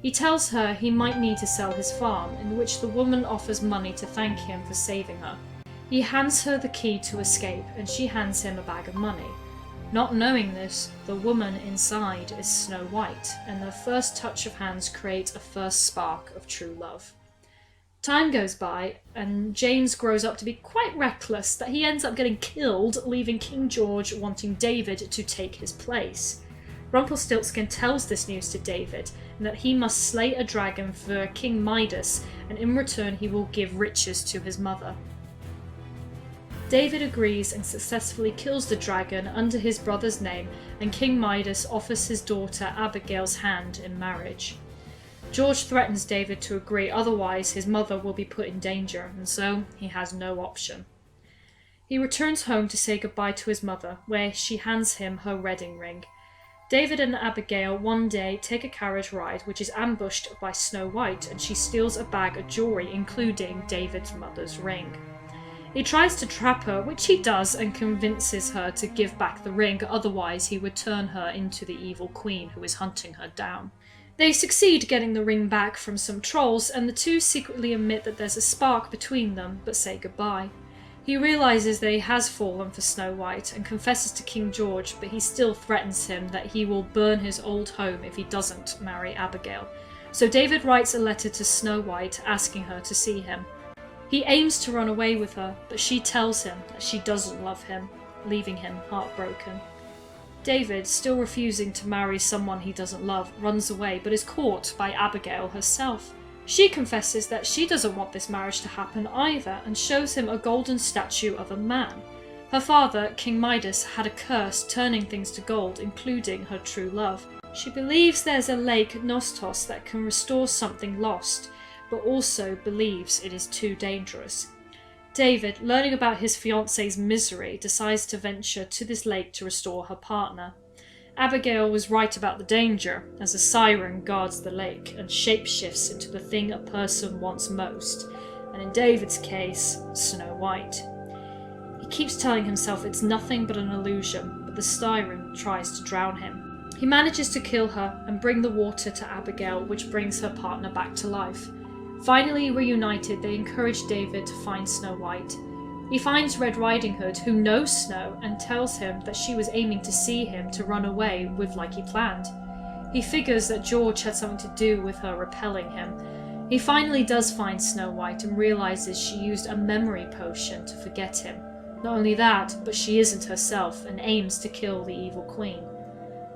He tells her he might need to sell his farm, in which the woman offers money to thank him for saving her. He hands her the key to escape, and she hands him a bag of money. Not knowing this, the woman inside is Snow White, and their first touch of hands creates a first spark of true love. Time goes by, and James grows up to be quite reckless that he ends up getting killed, leaving King George wanting David to take his place. Rumpelstiltskin tells this news to David, and that he must slay a dragon for King Midas, and in return he will give riches to his mother. David agrees and successfully kills the dragon under his brother's name, and King Midas offers his daughter Abigail's hand in marriage. George threatens David to agree, otherwise his mother will be put in danger, and so he has no option. He returns home to say goodbye to his mother, where she hands him her wedding ring. David and Abigail one day take a carriage ride, which is ambushed by Snow White, and she steals a bag of jewellery, including David's mother's ring. He tries to trap her, which he does, and convinces her to give back the ring, otherwise he would turn her into the evil queen who is hunting her down. They succeed getting the ring back from some trolls, and the two secretly admit that there's a spark between them, but say goodbye. He realises that he has fallen for Snow White and confesses to King George, but he still threatens him that he will burn his old home if he doesn't marry Abigail. So David writes a letter to Snow White asking her to see him. He aims to run away with her, but she tells him that she doesn't love him, leaving him heartbroken. David, still refusing to marry someone he doesn't love, runs away but is caught by Abigail herself. She confesses that she doesn't want this marriage to happen either and shows him a golden statue of a man. Her father, King Midas, had a curse turning things to gold, including her true love. She believes there's a lake Nostos that can restore something lost, but also believes it is too dangerous. David, learning about his fiancée's misery, decides to venture to this lake to restore her partner. Abigail was right about the danger, as a siren guards the lake and shapeshifts into the thing a person wants most, and in David's case, Snow White. He keeps telling himself it's nothing but an illusion, but the siren tries to drown him. He manages to kill her and bring the water to Abigail, which brings her partner back to life. Finally reunited, they encourage David to find Snow White. He finds Red Riding Hood, who knows Snow, and tells him that she was aiming to see him to run away with like he planned. He figures that George had something to do with her repelling him. He finally does find Snow White and realizes she used a memory potion to forget him. Not only that, but she isn't herself and aims to kill the evil queen.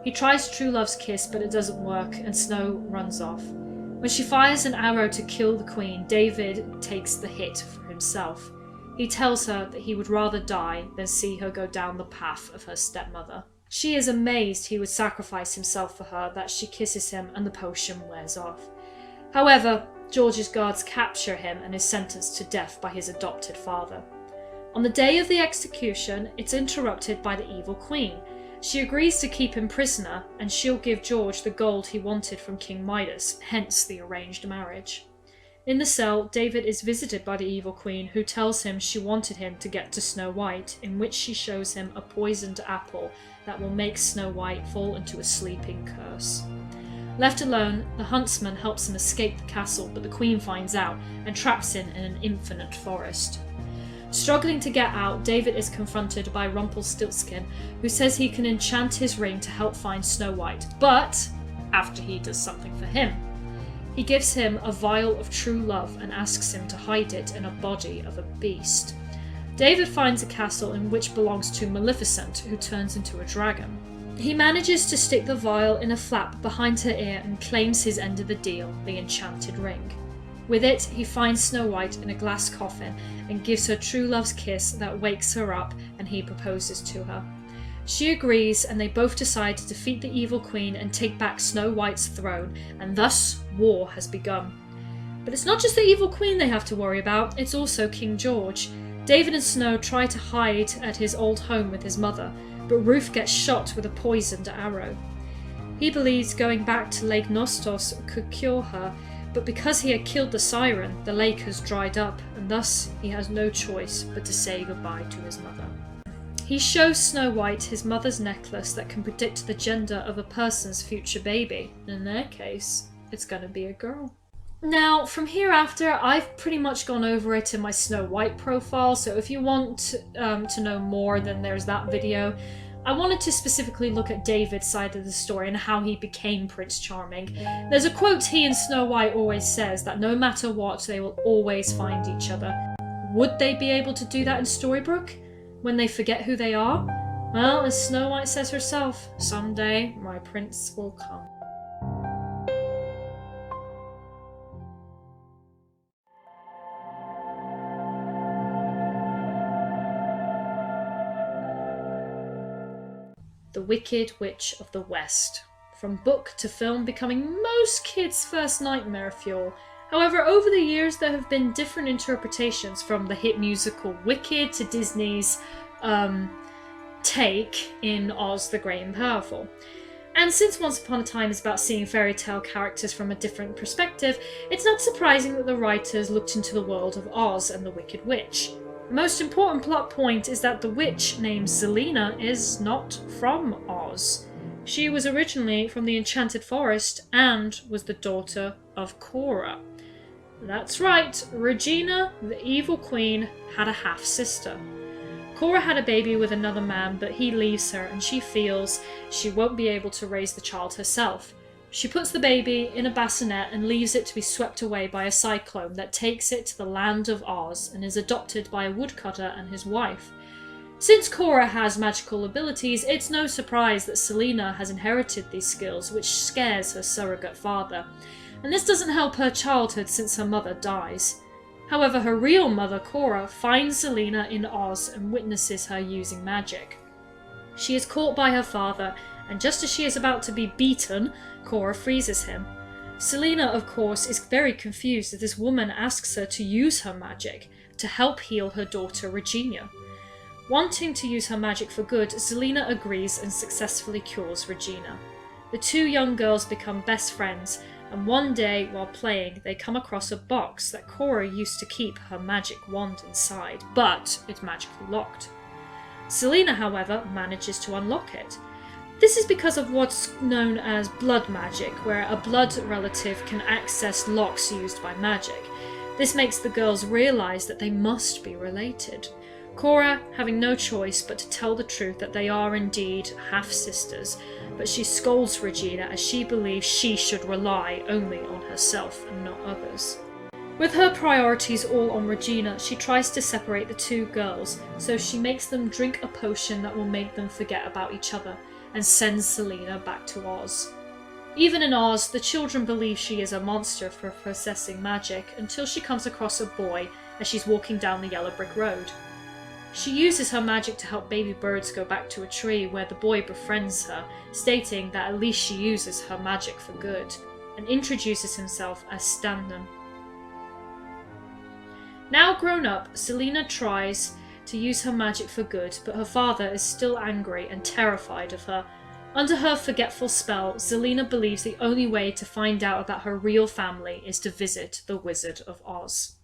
He tries True Love's kiss, but it doesn't work and Snow runs off. When she fires an arrow to kill the queen, David takes the hit for himself. He tells her that he would rather die than see her go down the path of her stepmother. She is amazed he would sacrifice himself for her, that she kisses him and the potion wears off. However, George's guards capture him and is sentenced to death by his adopted father. On the day of the execution, it's interrupted by the evil queen. She agrees to keep him prisoner, and she'll give George the gold he wanted from King Midas, hence the arranged marriage. In the cell, David is visited by the evil queen, who tells him she wanted him to get to Snow White, in which she shows him a poisoned apple that will make Snow White fall into a sleeping curse. Left alone, the huntsman helps him escape the castle, but the queen finds out and traps him in an infinite forest. Struggling to get out, David is confronted by Rumpelstilskin, who says he can enchant his ring to help find Snow White, but after he does something for him. He gives him a vial of true love and asks him to hide it in a body of a beast. David finds a castle in which belongs to Maleficent, who turns into a dragon. He manages to stick the vial in a flap behind her ear and claims his end of the deal, the enchanted ring. With it, he finds Snow White in a glass coffin and gives her true love's kiss that wakes her up, and he proposes to her. She agrees, and they both decide to defeat the evil queen and take back Snow White's throne, and thus war has begun. But it's not just the evil queen they have to worry about, it's also King George. David and Snow try to hide at his old home with his mother, but Ruth gets shot with a poisoned arrow. He believes going back to Lake Nostos could cure her, but because he had killed the siren, the lake has dried up, and thus he has no choice but to say goodbye to his mother. He shows Snow White his mother's necklace that can predict the gender of a person's future baby. In their case, it's going to be a girl. Now, from here after, I've pretty much gone over it in my Snow White profile, so if you want to know more, then there's that video. I wanted to specifically look at David's side of the story and how he became Prince Charming. There's a quote he and Snow White always says, that no matter what, they will always find each other. Would they be able to do that in Storybrooke? When they forget who they are? Well, as Snow White says herself, someday my prince will come. The Wicked Witch of the West. From book to film, becoming most kids' first nightmare fuel. However, over the years there have been different interpretations, from the hit musical Wicked to Disney's take in Oz the Great and Powerful. And since Once Upon a Time is about seeing fairy tale characters from a different perspective, it's not surprising that the writers looked into the world of Oz and the Wicked Witch. The most important plot point is that the witch named Zelena is not from Oz. She was originally from the Enchanted Forest and was the daughter of Cora. That's right, Regina, the evil queen, had a half-sister. Cora had a baby with another man, but he leaves her and she feels she won't be able to raise the child herself. She puts the baby in a bassinet and leaves it to be swept away by a cyclone that takes it to the land of Oz and is adopted by a woodcutter and his wife. Since Cora has magical abilities, it's no surprise that Selina has inherited these skills, which scares her surrogate father. And this doesn't help her childhood since her mother dies. However, her real mother, Cora, finds Selina in Oz and witnesses her using magic. She is caught by her father, and just as she is about to be beaten, Cora freezes him. Selina, of course, is very confused as this woman asks her to use her magic to help heal her daughter Regina. Wanting to use her magic for good, Selina agrees and successfully cures Regina. The two young girls become best friends, and one day, while playing, they come across a box that Cora used to keep her magic wand inside, but it's magically locked. Selina, however, manages to unlock it. This is because of what's known as blood magic, where a blood relative can access locks used by magic. This makes the girls realise that they must be related. Cora, having no choice but to tell the truth that they are indeed half-sisters, but she scolds Regina as she believes she should rely only on herself and not others. With her priorities all on Regina, she tries to separate the two girls, so she makes them drink a potion that will make them forget about each other, and sends Selina back to Oz. Even in Oz, the children believe she is a monster for possessing magic, until she comes across a boy as she's walking down the yellow brick road. She uses her magic to help baby birds go back to a tree, where the boy befriends her, stating that at least she uses her magic for good, and introduces himself as Stanton. Now grown up, Selina tries to use her magic for good, but her father is still angry and terrified of her. Under her forgetful spell, Selina believes the only way to find out about her real family is to visit the Wizard of Oz.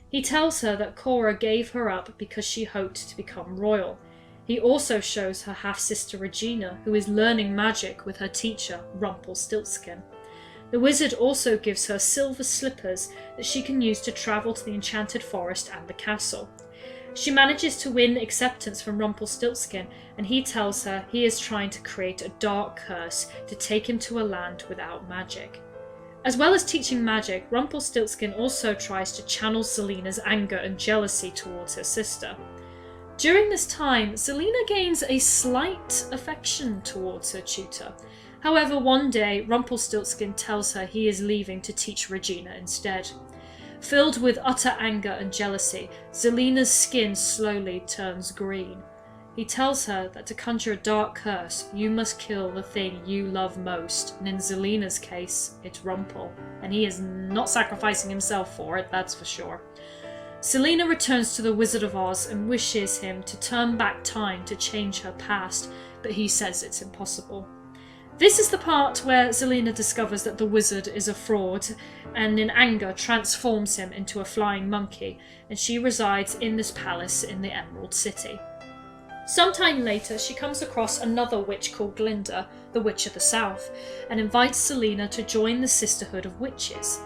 He tells her that Cora gave her up because she hoped to become royal. He also shows her half-sister Regina, who is learning magic with her teacher, Rumpelstilskin. The wizard also gives her silver slippers that she can use to travel to the enchanted forest and the castle. She manages to win acceptance from Rumpelstilskin, and he tells her he is trying to create a dark curse to take him to a land without magic. As well as teaching magic, Rumpelstilskin also tries to channel Selina's anger and jealousy towards her sister. During this time, Selina gains a slight affection towards her tutor. However, one day, Rumpelstilskin tells her he is leaving to teach Regina instead. Filled with utter anger and jealousy, Selina's skin slowly turns green. He tells her that to conjure a dark curse, you must kill the thing you love most, and in Selina's case, it's Rumpel, and he is not sacrificing himself for it, that's for sure. Selina returns to the Wizard of Oz and wishes him to turn back time to change her past, but he says it's impossible. This is the part where Selina discovers that the wizard is a fraud, and in anger transforms him into a flying monkey, and she resides in this palace in the Emerald City. Sometime later, she comes across another witch called Glinda, the Witch of the South, and invites Selina to join the Sisterhood of Witches.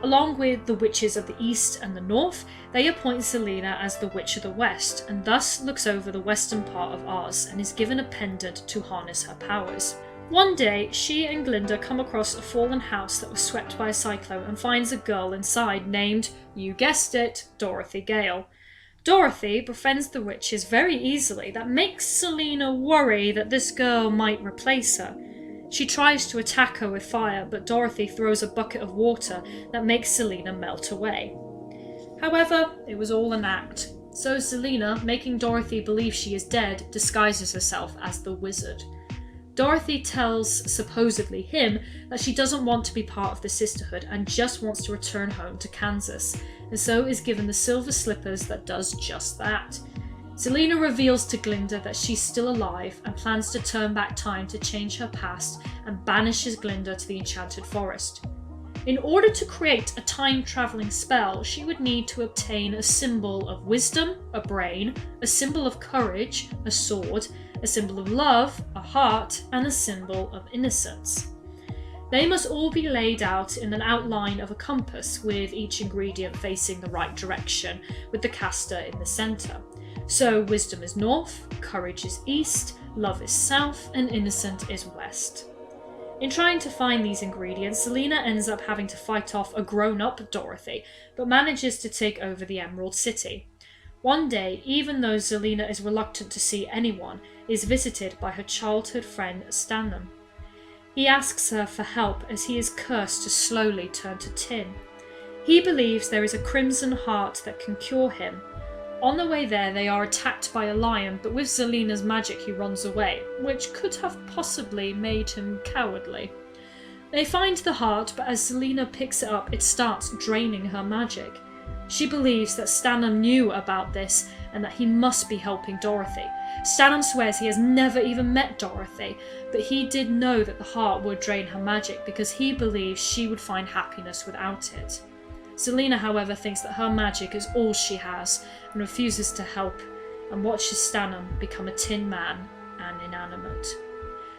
Along with the Witches of the East and the North, they appoint Selina as the Witch of the West, and thus looks over the western part of Oz and is given a pendant to harness her powers. One day, she and Glinda come across a fallen house that was swept by a cyclone and finds a girl inside named, you guessed it, Dorothy Gale. Dorothy befriends the witches very easily. That makes Selina worry that this girl might replace her. She tries to attack her with fire, but Dorothy throws a bucket of water that makes Selina melt away. However, it was all an act. So Selina, making Dorothy believe she is dead, disguises herself as the wizard. Dorothy tells, supposedly him, that she doesn't want to be part of the sisterhood and just wants to return home to Kansas, and so is given the silver slippers that does just that. Selina reveals to Glinda that she's still alive and plans to turn back time to change her past and banishes Glinda to the enchanted forest. In order to create a time-travelling spell, she would need to obtain a symbol of wisdom, a brain, a symbol of courage, a sword, a symbol of love, a heart, and a symbol of innocence. They must all be laid out in an outline of a compass, with each ingredient facing the right direction, with the caster in the centre. So wisdom is north, courage is east, love is south, and innocent is west. In trying to find these ingredients, Selina ends up having to fight off a grown-up Dorothy, but manages to take over the Emerald City. One day, even though Zelina is reluctant to see anyone, is visited by her childhood friend Stanham. He asks her for help as he is cursed to slowly turn to tin. He believes there is a crimson heart that can cure him. On the way there, they are attacked by a lion, but with Zelina's magic he runs away, which could have possibly made him cowardly. They find the heart, but as Zelina picks it up, it starts draining her magic. She believes that Stanham knew about this and that he must be helping Dorothy. Stanham swears he has never even met Dorothy, but he did know that the heart would drain her magic because he believes she would find happiness without it. Zelina, however, thinks that her magic is all she has and refuses to help, and watches Stanham become a tin man and inanimate.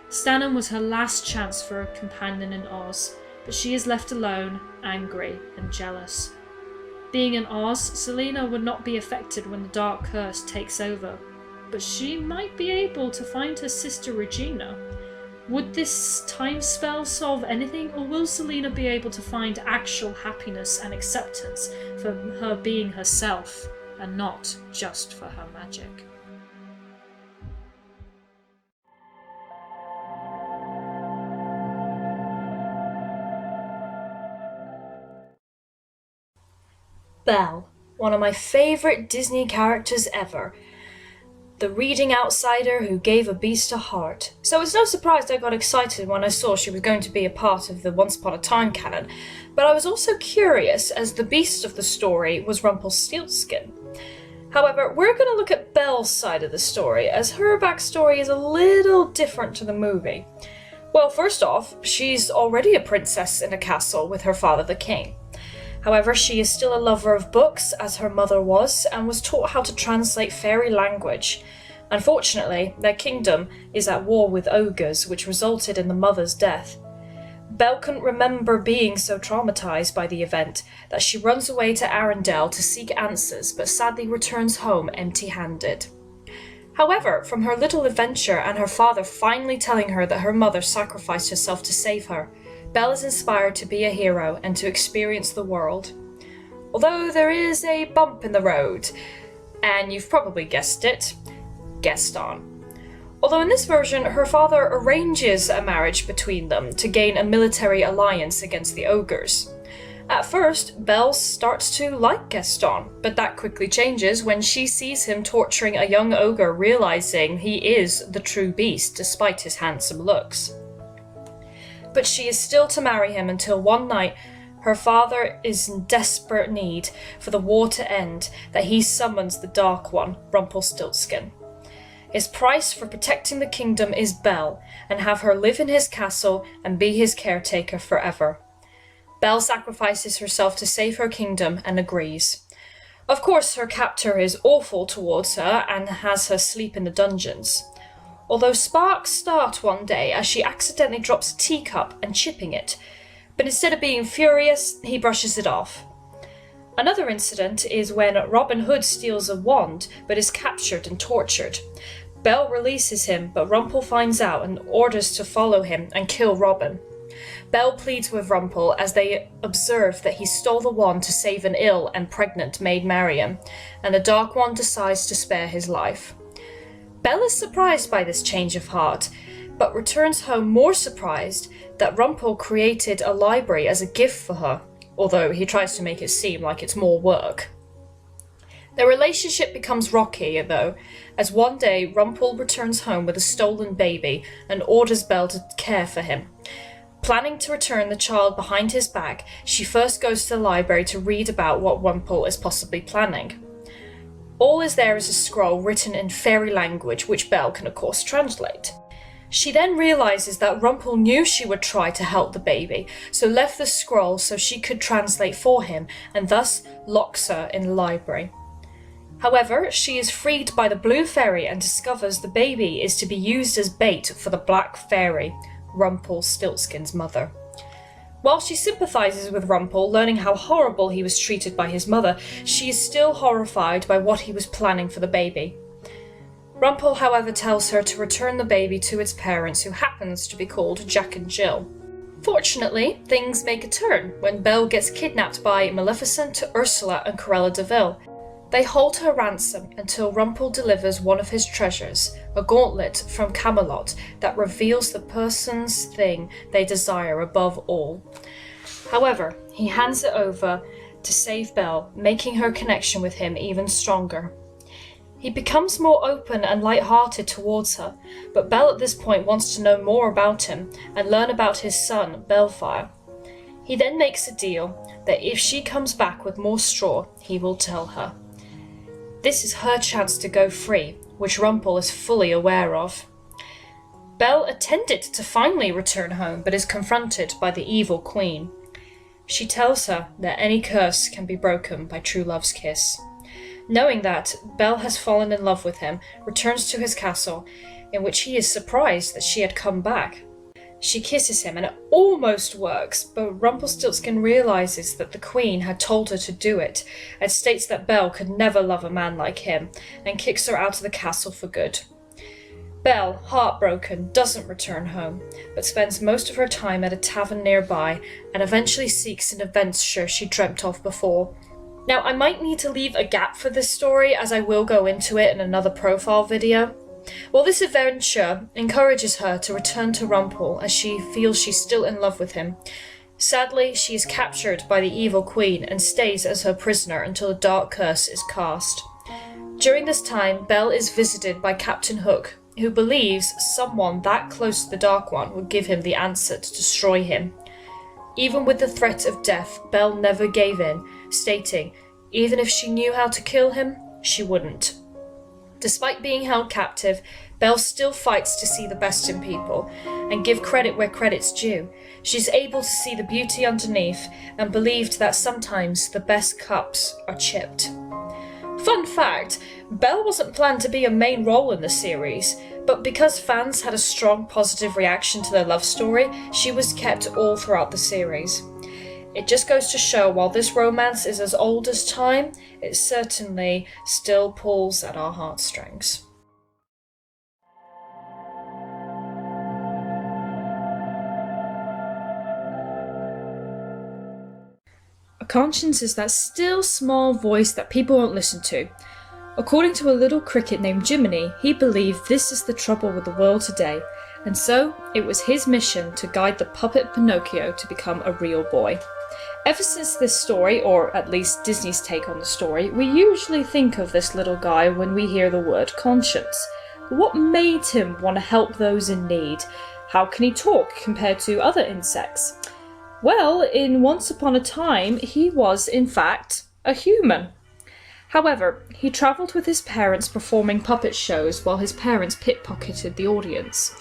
Stanham was her last chance for a companion in Oz, but she is left alone, angry and jealous. Being in Oz, Zelina would not be affected when the dark curse takes over, but she might be able to find her sister Regina. Would this time spell solve anything, or will Zelina be able to find actual happiness and acceptance for her being herself, and not just for her magic? Belle, one of my favourite Disney characters ever. The reading outsider who gave a beast a heart. So it's no surprise I got excited when I saw she was going to be a part of the Once Upon a Time canon, but I was also curious as the beast of the story was Rumpelstilskin. However, we're going to look at Belle's side of the story, as her backstory is a little different to the movie. Well, first off, she's already a princess in a castle with her father the king. However, she is still a lover of books, as her mother was, and was taught how to translate fairy language. Unfortunately, their kingdom is at war with ogres, which resulted in the mother's death. Belle couldn't remember being so traumatized by the event that she runs away to Arendelle to seek answers, but sadly returns home empty-handed. However, from her little adventure and her father finally telling her that her mother sacrificed herself to save her, Belle is inspired to be a hero and to experience the world. Although there is a bump in the road, and you've probably guessed it, Gaston. Although in this version, her father arranges a marriage between them to gain a military alliance against the ogres. At first, Belle starts to like Gaston, but that quickly changes when she sees him torturing a young ogre, realizing he is the true beast despite his handsome looks. But she is still to marry him until one night her father is in desperate need for the war to end, that he summons the Dark One, Rumpelstilskin. His price for protecting the kingdom is Belle, and have her live in his castle and be his caretaker forever. Belle sacrifices herself to save her kingdom and agrees. Of course, her captor is awful towards her and has her sleep in the dungeons. Although sparks start one day as she accidentally drops a teacup and chipping it, but instead of being furious, he brushes it off. Another incident is when Robin Hood steals a wand but is captured and tortured. Belle releases him, but Rumpel finds out and orders to follow him and kill Robin. Belle pleads with Rumpel as they observe that he stole the wand to save an ill and pregnant Maid Marian, and the Dark One decides to spare his life. Belle is surprised by this change of heart, but returns home more surprised that Rumpel created a library as a gift for her, although he tries to make it seem like it's more work. Their relationship becomes rocky, though, as one day Rumpel returns home with a stolen baby and orders Belle to care for him. Planning to return the child behind his back, she first goes to the library to read about what Rumpel is possibly planning. All is there is a scroll written in fairy language, which Belle can of course translate. She then realizes that Rumpel knew she would try to help the baby, so left the scroll so she could translate for him, and thus locks her in the library. However, she is freed by the blue fairy and discovers the baby is to be used as bait for the black fairy, Rumpelstiltskin's mother. While she sympathizes with Rumpel, learning how horrible he was treated by his mother, she is still horrified by what he was planning for the baby. Rumpel, however, tells her to return the baby to its parents, who happens to be called Jack and Jill. Fortunately, things make a turn when Belle gets kidnapped by Maleficent, Ursula and Cruella DeVil. They hold her ransom until Rumpel delivers one of his treasures, a gauntlet from Camelot that reveals the person's thing they desire above all. However, he hands it over to save Belle, making her connection with him even stronger. He becomes more open and light-hearted towards her, but Belle at this point wants to know more about him and learn about his son, Belfire. He then makes a deal that if she comes back with more straw, he will tell her. This is her chance to go free, which Rumpel is fully aware of. Belle intended to finally return home, but is confronted by the evil queen. She tells her that any curse can be broken by true love's kiss. Knowing that, Belle has fallen in love with him, returns to his castle, in which he is surprised that she had come back. She kisses him and it almost works, but Rumpelstilskin realizes that the queen had told her to do it, and states that Belle could never love a man like him, and kicks her out of the castle for good. Belle, heartbroken, doesn't return home, but spends most of her time at a tavern nearby, and eventually seeks an adventure she dreamt of before. Now, I might need to leave a gap for this story, as I will go into it in another profile video. Well, this adventure encourages her to return to Rumpel as she feels she's still in love with him. Sadly, she is captured by the evil queen and stays as her prisoner until a dark curse is cast. During this time, Belle is visited by Captain Hook, who believes someone that close to the Dark One would give him the answer to destroy him. Even with the threat of death, Belle never gave in, stating, even if she knew how to kill him, she wouldn't. Despite being held captive, Belle still fights to see the best in people and give credit where credit's due. She's able to see the beauty underneath and believed that sometimes the best cups are chipped. Fun fact, Belle wasn't planned to be a main role in the series, but because fans had a strong positive reaction to their love story, she was kept all throughout the series. It just goes to show, while this romance is as old as time, it certainly still pulls at our heartstrings. A conscience is that still small voice that people won't listen to. According to a little cricket named Jiminy, he believed this is the trouble with the world today, and so it was his mission to guide the puppet Pinocchio to become a real boy. Ever since this story, or at least Disney's take on the story, we usually think of this little guy when we hear the word conscience. What made him want to help those in need? How can he talk compared to other insects? Well, in Once Upon a Time, he was, in fact, a human. However, he travelled with his parents performing puppet shows while his parents pickpocketed the audience.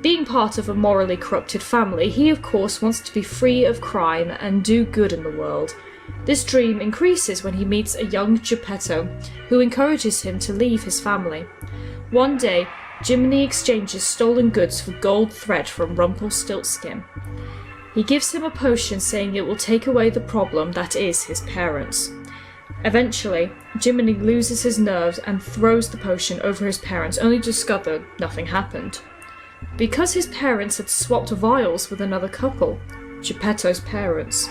Being part of a morally corrupted family, he of course wants to be free of crime and do good in the world. This dream increases when he meets a young Geppetto, who encourages him to leave his family. One day, Jiminy exchanges stolen goods for gold thread from Rumpelstilskin. He gives him a potion saying it will take away the problem that is his parents. Eventually, Jiminy loses his nerves and throws the potion over his parents, only to discover nothing happened. Because his parents had swapped vials with another couple, Geppetto's parents,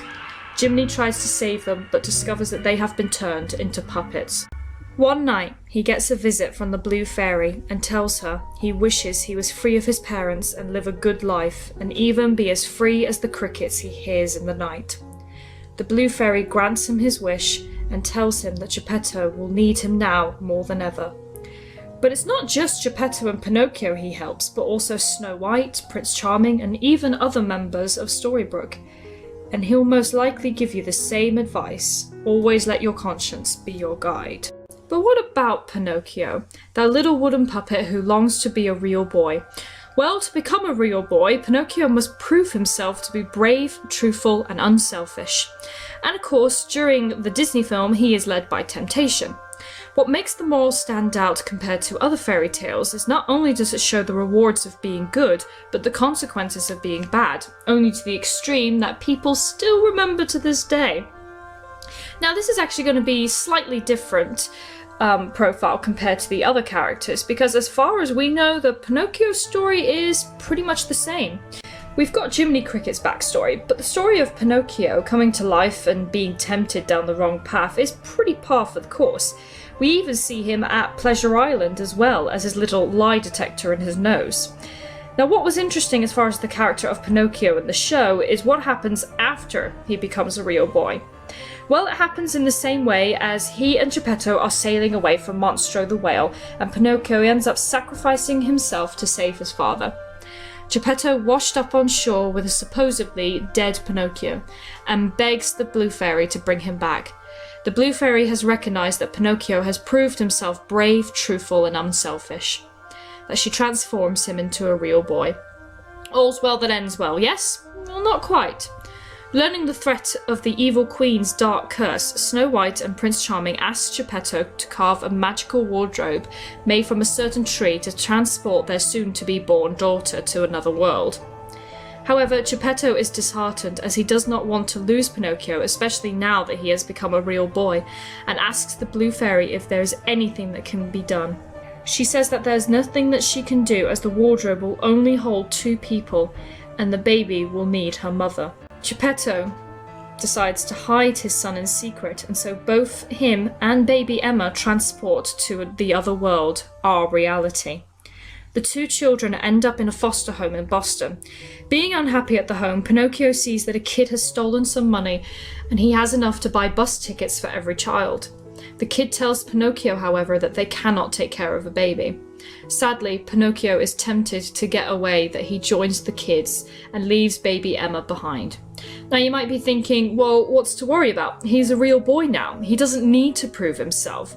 Jiminy tries to save them but discovers that they have been turned into puppets. One night, he gets a visit from the Blue Fairy and tells her he wishes he was free of his parents and live a good life, and even be as free as the crickets he hears in the night. The Blue Fairy grants him his wish and tells him that Geppetto will need him now more than ever. But it's not just Geppetto and Pinocchio he helps, but also Snow White, Prince Charming, and even other members of Storybrooke. And he'll most likely give you the same advice: always let your conscience be your guide. But what about Pinocchio, that little wooden puppet who longs to be a real boy? Well, to become a real boy, Pinocchio must prove himself to be brave, truthful, and unselfish. And of course, during the Disney film, he is led by temptation. What makes the moral stand out compared to other fairy tales is not only does it show the rewards of being good, but the consequences of being bad, only to the extreme that people still remember to this day. Now, this is actually going to be slightly different. profile compared to the other characters, because as far as we know, the Pinocchio story is pretty much the same. We've got Jiminy Cricket's backstory, but the story of Pinocchio coming to life and being tempted down the wrong path is pretty par for the course. We even see him at Pleasure Island as well as his little lie detector in his nose. Now, what was interesting as far as the character of Pinocchio in the show is what happens after he becomes a real boy. Well, it happens in the same way as he and Geppetto are sailing away from Monstro the whale, and Pinocchio ends up sacrificing himself to save his father. Geppetto washed up on shore with a supposedly dead Pinocchio, and begs the Blue Fairy to bring him back. The Blue Fairy has recognised that Pinocchio has proved himself brave, truthful and unselfish, that she transforms him into a real boy. All's well that ends well, yes? Well, not quite. Learning the threat of the evil queen's dark curse, Snow White and Prince Charming asked Geppetto to carve a magical wardrobe made from a certain tree to transport their soon-to-be-born daughter to another world. However, Geppetto is disheartened as he does not want to lose Pinocchio, especially now that he has become a real boy, and asks the Blue Fairy if there is anything that can be done. She says that there's nothing that she can do as the wardrobe will only hold 2 people and the baby will need her mother. Geppetto decides to hide his son in secret, and so both him and baby Emma transport to the other world, our reality. The 2 children end up in a foster home in Boston. Being unhappy at the home, Pinocchio sees that a kid has stolen some money and he has enough to buy bus tickets for every child. The kid tells Pinocchio, however, that they cannot take care of a baby. Sadly, Pinocchio is tempted to get away that he joins the kids and leaves baby Emma behind. Now you might be thinking, well, what's to worry about? He's a real boy now. He doesn't need to prove himself.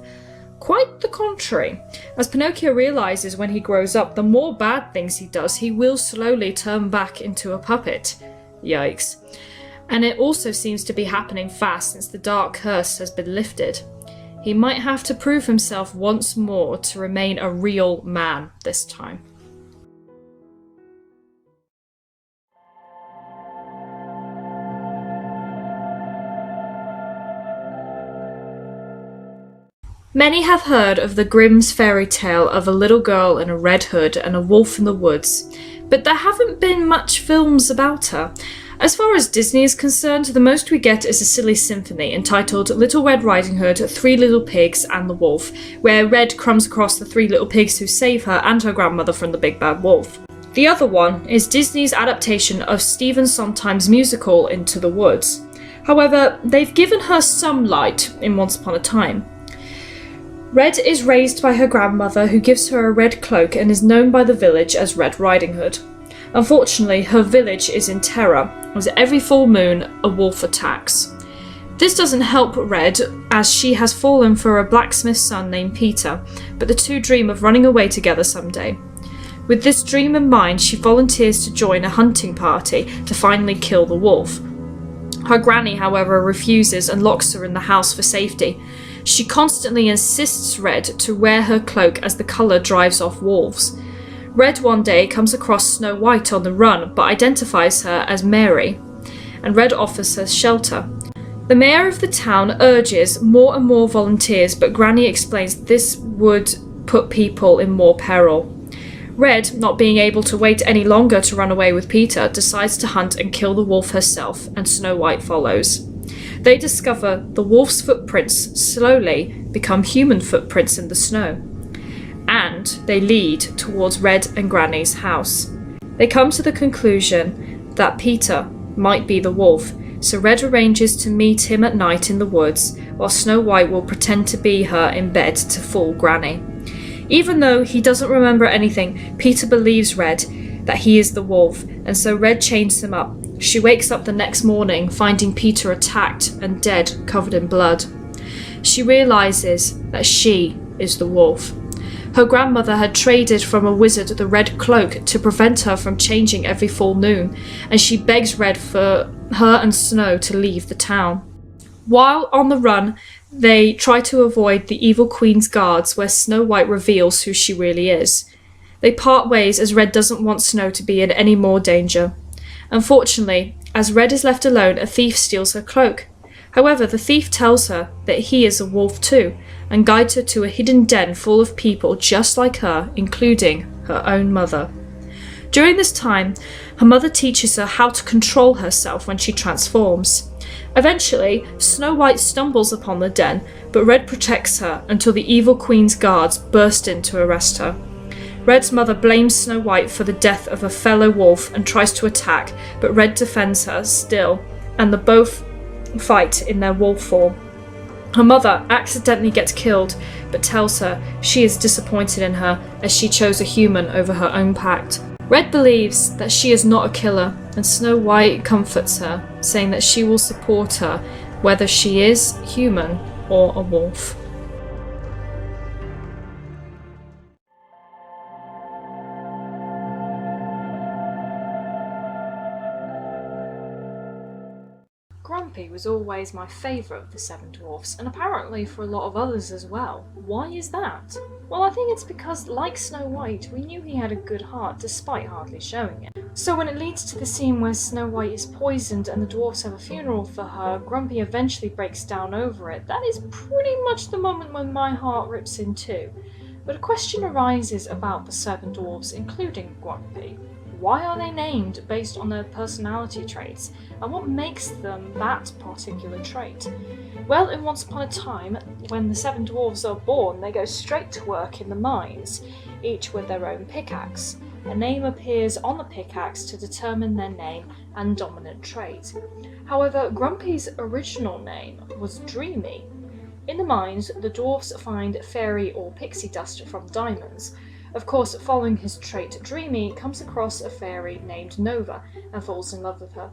Quite the contrary. As Pinocchio realises when he grows up, the more bad things he does, he will slowly turn back into a puppet. Yikes. And it also seems to be happening fast since the dark curse has been lifted. He might have to prove himself once more to remain a real man this time. Many have heard of the Grimm's fairy tale of a little girl in a red hood and a wolf in the woods, but there haven't been much films about her. As far as Disney is concerned, the most we get is a silly symphony entitled Little Red Riding Hood, 3 Little Pigs and the Wolf, where Red comes across the 3 little pigs who save her and her grandmother from the big bad wolf. The other one is Disney's adaptation of Stephen Sondheim's musical Into the Woods. However, they've given her some light in Once Upon a Time. Red is raised by her grandmother, who gives her a red cloak and is known by the village as Red Riding Hood. Unfortunately, her village is in terror, as every full moon a wolf attacks. This doesn't help Red, as she has fallen for a blacksmith's son named Peter, but the 2 dream of running away together someday. With this dream in mind, she volunteers to join a hunting party to finally kill the wolf. Her granny, however, refuses and locks her in the house for safety. She constantly insists Red to wear her cloak as the colour drives off wolves. Red one day comes across Snow White on the run, but identifies her as Mary, and Red offers her shelter. The mayor of the town urges more and more volunteers, but Granny explains this would put people in more peril. Red, not being able to wait any longer to run away with Peter, decides to hunt and kill the wolf herself, and Snow White follows. They discover the wolf's footprints slowly become human footprints in the snow, and they lead towards Red and Granny's house. They come to the conclusion that Peter might be the wolf, so Red arranges to meet him at night in the woods, while Snow White will pretend to be her in bed to fool Granny. Even though he doesn't remember anything, Peter believes Red that he is the wolf, and so Red chains him up. She wakes up the next morning, finding Peter attacked and dead, covered in blood. She realises that she is the wolf. Her grandmother had traded from a wizard the red cloak to prevent her from changing every full moon, and she begs Red for her and Snow to leave the town. While on the run, they try to avoid the evil queen's guards, where Snow White reveals who she really is. They part ways as Red doesn't want Snow to be in any more danger. Unfortunately, as Red is left alone, a thief steals her cloak. However, the thief tells her that he is a wolf too, and guides her to a hidden den full of people just like her, including her own mother. During this time, her mother teaches her how to control herself when she transforms. Eventually, Snow White stumbles upon the den, but Red protects her until the evil queen's guards burst in to arrest her. Red's mother blames Snow White for the death of a fellow wolf and tries to attack, but Red defends her still, and the both fight in their wolf form. Her mother accidentally gets killed, but tells her she is disappointed in her as she chose a human over her own pact. Red believes that she is not a killer, and Snow White comforts her, saying that she will support her whether she is human or a wolf. Grumpy was always my favourite of the seven dwarfs, and apparently for a lot of others as well. Why is that? Well, I think it's because, like Snow White, we knew he had a good heart despite hardly showing it. So when it leads to the scene where Snow White is poisoned and the dwarfs have a funeral for her, Grumpy eventually breaks down over it. That is pretty much the moment when my heart rips in two. But a question arises about the seven dwarfs, including Grumpy. Why are they named based on their personality traits, and what makes them that particular trait? Well, in Once Upon a Time, when the seven dwarfs are born, they go straight to work in the mines, each with their own pickaxe. A name appears on the pickaxe to determine their name and dominant trait. However, Grumpy's original name was Dreamy. In the mines, the dwarfs find fairy or pixie dust from diamonds. Of course, following his trait Dreamy, comes across a fairy named Nova and falls in love with her.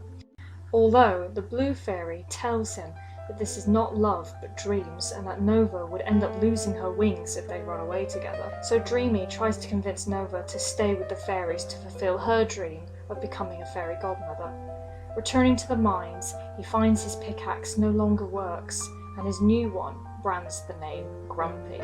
Although the blue fairy tells him that this is not love but dreams, and that Nova would end up losing her wings if they run away together. So Dreamy tries to convince Nova to stay with the fairies to fulfill her dream of becoming a fairy godmother. Returning to the mines, he finds his pickaxe no longer works, and his new one brands the name Grumpy.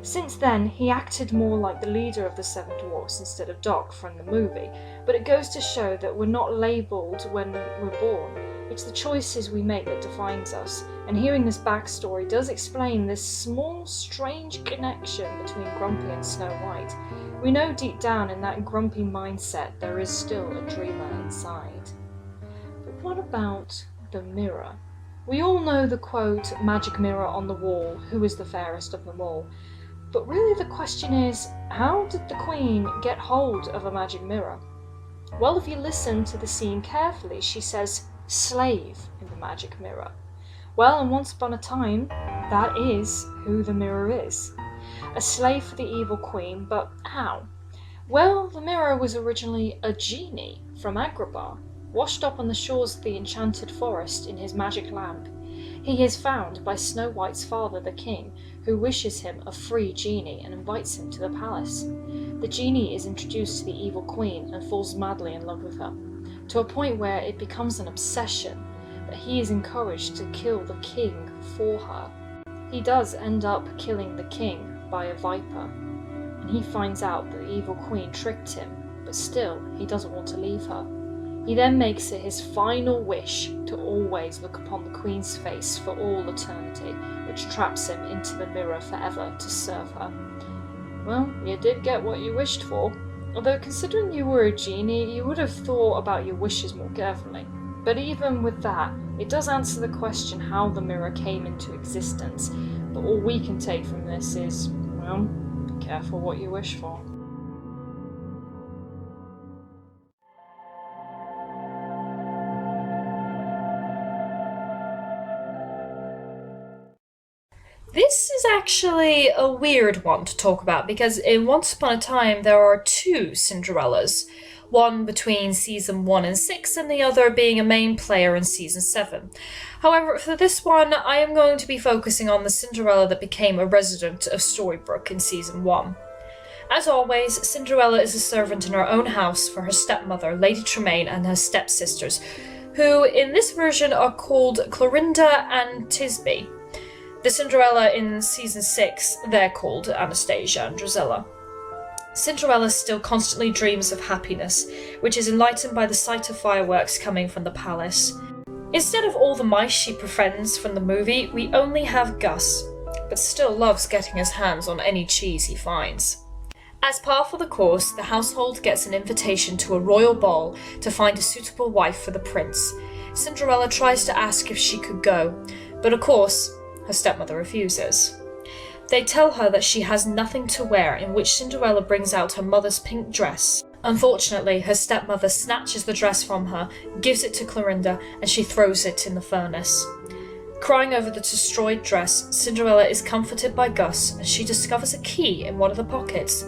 Since then, he acted more like the leader of the seven dwarfs instead of Doc from the movie, but it goes to show that we're not labelled when we're born. It's the choices we make that defines us, and hearing this backstory does explain this small, strange connection between Grumpy and Snow White. We know deep down in that grumpy mindset there is still a dreamer inside. But what about the mirror? We all know the quote, "Magic mirror on the wall, who is the fairest of them all?" But really the question is, how did the Queen get hold of a magic mirror? Well, if you listen to the scene carefully, she says, "slave" in the magic mirror. Well, and once upon a time, that is who the mirror is. A slave for the evil Queen, but how? Well, the mirror was originally a genie from Agrabah, washed up on the shores of the enchanted forest in his magic lamp. He is found by Snow White's father, the king, who wishes him a free genie and invites him to the palace. The genie is introduced to the evil queen and falls madly in love with her, to a point where it becomes an obsession that he is encouraged to kill the king for her. He does end up killing the king by a viper, and he finds out that the evil queen tricked him, but still he doesn't want to leave her. He then makes it his final wish to always look upon the Queen's face for all eternity, which traps him into the mirror forever to serve her. Well, you did get what you wished for, although considering you were a genie, you would have thought about your wishes more carefully. But even with that, it does answer the question how the mirror came into existence, but all we can take from this is, well, be careful what you wish for. This is actually a weird one to talk about because in Once Upon a Time there are two Cinderellas, one between season 1 and 6 and the other being a main player in season 7. However, for this one I am going to be focusing on the Cinderella that became a resident of Storybrooke in season 1. As always, Cinderella is a servant in her own house for her stepmother, Lady Tremaine, and her stepsisters, who in this version are called Clorinda and Tisbe. The Cinderella in season 6, they're called Anastasia and Drusilla. Cinderella still constantly dreams of happiness, which is enlightened by the sight of fireworks coming from the palace. Instead of all the mice she befriends from the movie, we only have Gus, but still loves getting his hands on any cheese he finds. As par for the course, the household gets an invitation to a royal ball to find a suitable wife for the prince. Cinderella tries to ask if she could go, but of course, her stepmother refuses. They tell her that she has nothing to wear, in which Cinderella brings out her mother's pink dress. Unfortunately, her stepmother snatches the dress from her, gives it to Clorinda, and she throws it in the furnace. Crying over the destroyed dress, Cinderella is comforted by Gus as she discovers a key in one of the pockets.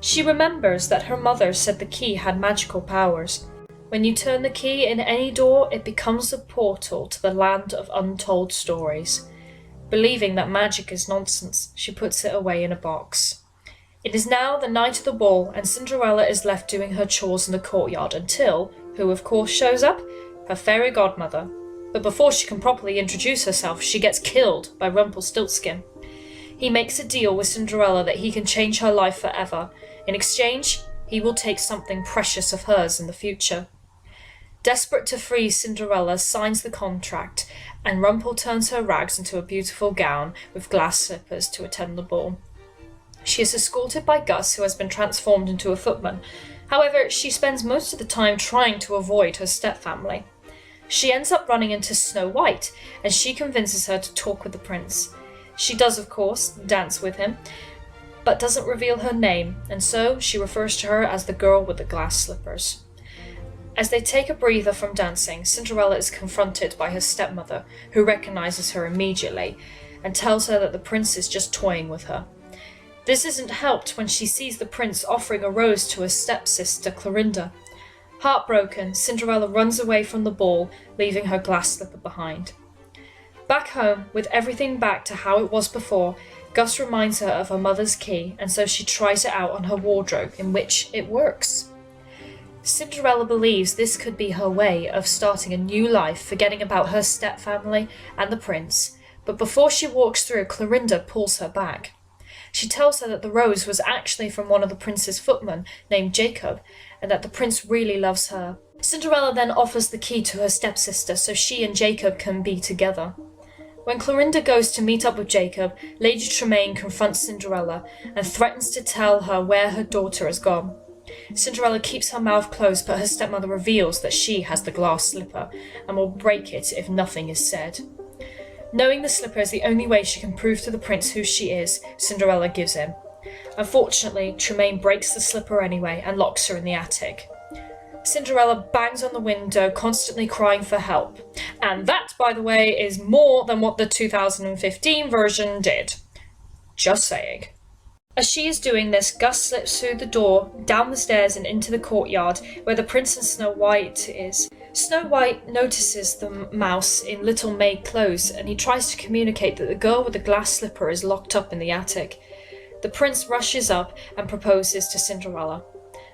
She remembers that her mother said the key had magical powers. When you turn the key in any door, it becomes a portal to the land of untold stories. Believing that magic is nonsense, she puts it away in a box. It is now the night of the ball, and Cinderella is left doing her chores in the courtyard until, who of course shows up? Her fairy godmother. But before she can properly introduce herself, she gets killed by Rumpelstilskin. He makes a deal with Cinderella that he can change her life forever. In exchange, he will take something precious of hers in the future. Desperate to free Cinderella, signs the contract, and Rumpel turns her rags into a beautiful gown with glass slippers to attend the ball. She is escorted by Gus, who has been transformed into a footman. However, she spends most of the time trying to avoid her stepfamily. She ends up running into Snow White, and she convinces her to talk with the prince. She does, of course, dance with him, but doesn't reveal her name, and so she refers to her as the girl with the glass slippers. As they take a breather from dancing, Cinderella is confronted by her stepmother, who recognizes her immediately, and tells her that the prince is just toying with her. This isn't helped when she sees the prince offering a rose to her stepsister Clorinda. Heartbroken, Cinderella runs away from the ball, leaving her glass slipper behind. Back home, with everything back to how it was before, Gus reminds her of her mother's key, and so she tries it out on her wardrobe, in which it works. Cinderella believes this could be her way of starting a new life, forgetting about her stepfamily and the prince, but before she walks through, Clorinda pulls her back. She tells her that the rose was actually from one of the prince's footmen named Jacob, and that the prince really loves her. Cinderella then offers the key to her stepsister so she and Jacob can be together. When Clorinda goes to meet up with Jacob, Lady Tremaine confronts Cinderella and threatens to tell her where her daughter has gone. Cinderella keeps her mouth closed, but her stepmother reveals that she has the glass slipper and will break it if nothing is said. Knowing the slipper is the only way she can prove to the prince who she is, Cinderella gives in. Unfortunately, Tremaine breaks the slipper anyway and locks her in the attic. Cinderella bangs on the window, constantly crying for help. And that, by the way, is more than what the 2015 version did. Just saying. As she is doing this, Gus slips through the door, down the stairs and into the courtyard, where the prince and Snow White is. Snow White notices the mouse in little maid clothes, and he tries to communicate that the girl with the glass slipper is locked up in the attic. The prince rushes up and proposes to Cinderella.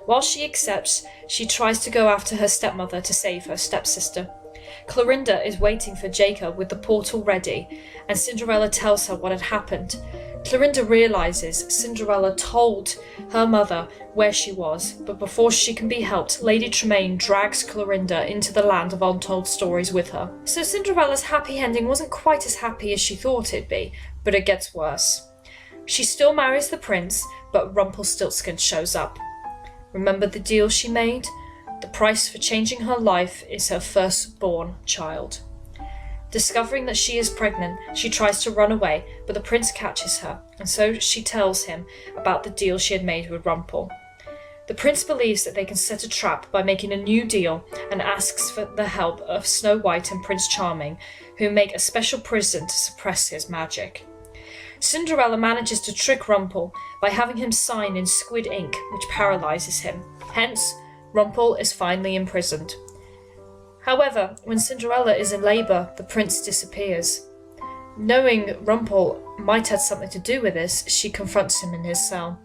While she accepts, she tries to go after her stepmother to save her stepsister. Clorinda is waiting for Jacob with the portal ready, and Cinderella tells her what had happened. Clorinda realizes Cinderella told her mother where she was, but before she can be helped, Lady Tremaine drags Clorinda into the land of untold stories with her. So Cinderella's happy ending wasn't quite as happy as she thought it'd be, but it gets worse. She still marries the prince, but Rumpelstiltskin shows up. Remember the deal she made? The price for changing her life is her firstborn child. Discovering that she is pregnant, she tries to run away, but the prince catches her, and so she tells him about the deal she had made with Rumpel. The prince believes that they can set a trap by making a new deal and asks for the help of Snow White and Prince Charming, who make a special prison to suppress his magic. Cinderella manages to trick Rumpel by having him sign in squid ink, which paralyzes him. Hence, Rumpel is finally imprisoned. However, when Cinderella is in labour, the prince disappears. Knowing Rumpel might have something to do with this, she confronts him in his cell.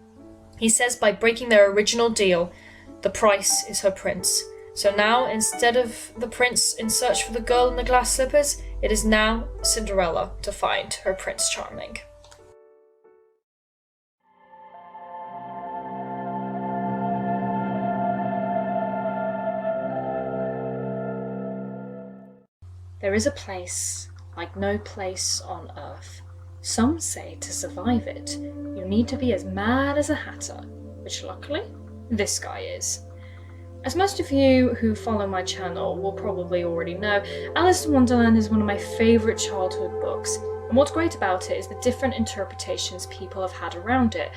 He says by breaking their original deal, the price is her prince. So now, instead of the prince in search for the girl in the glass slippers, it is now Cinderella to find her Prince Charming. There is a place like no place on earth. Some say to survive it, you need to be as mad as a hatter, which luckily, this guy is. As most of you who follow my channel will probably already know, Alice in Wonderland is one of my favourite childhood books, and what's great about it is the different interpretations people have had around it.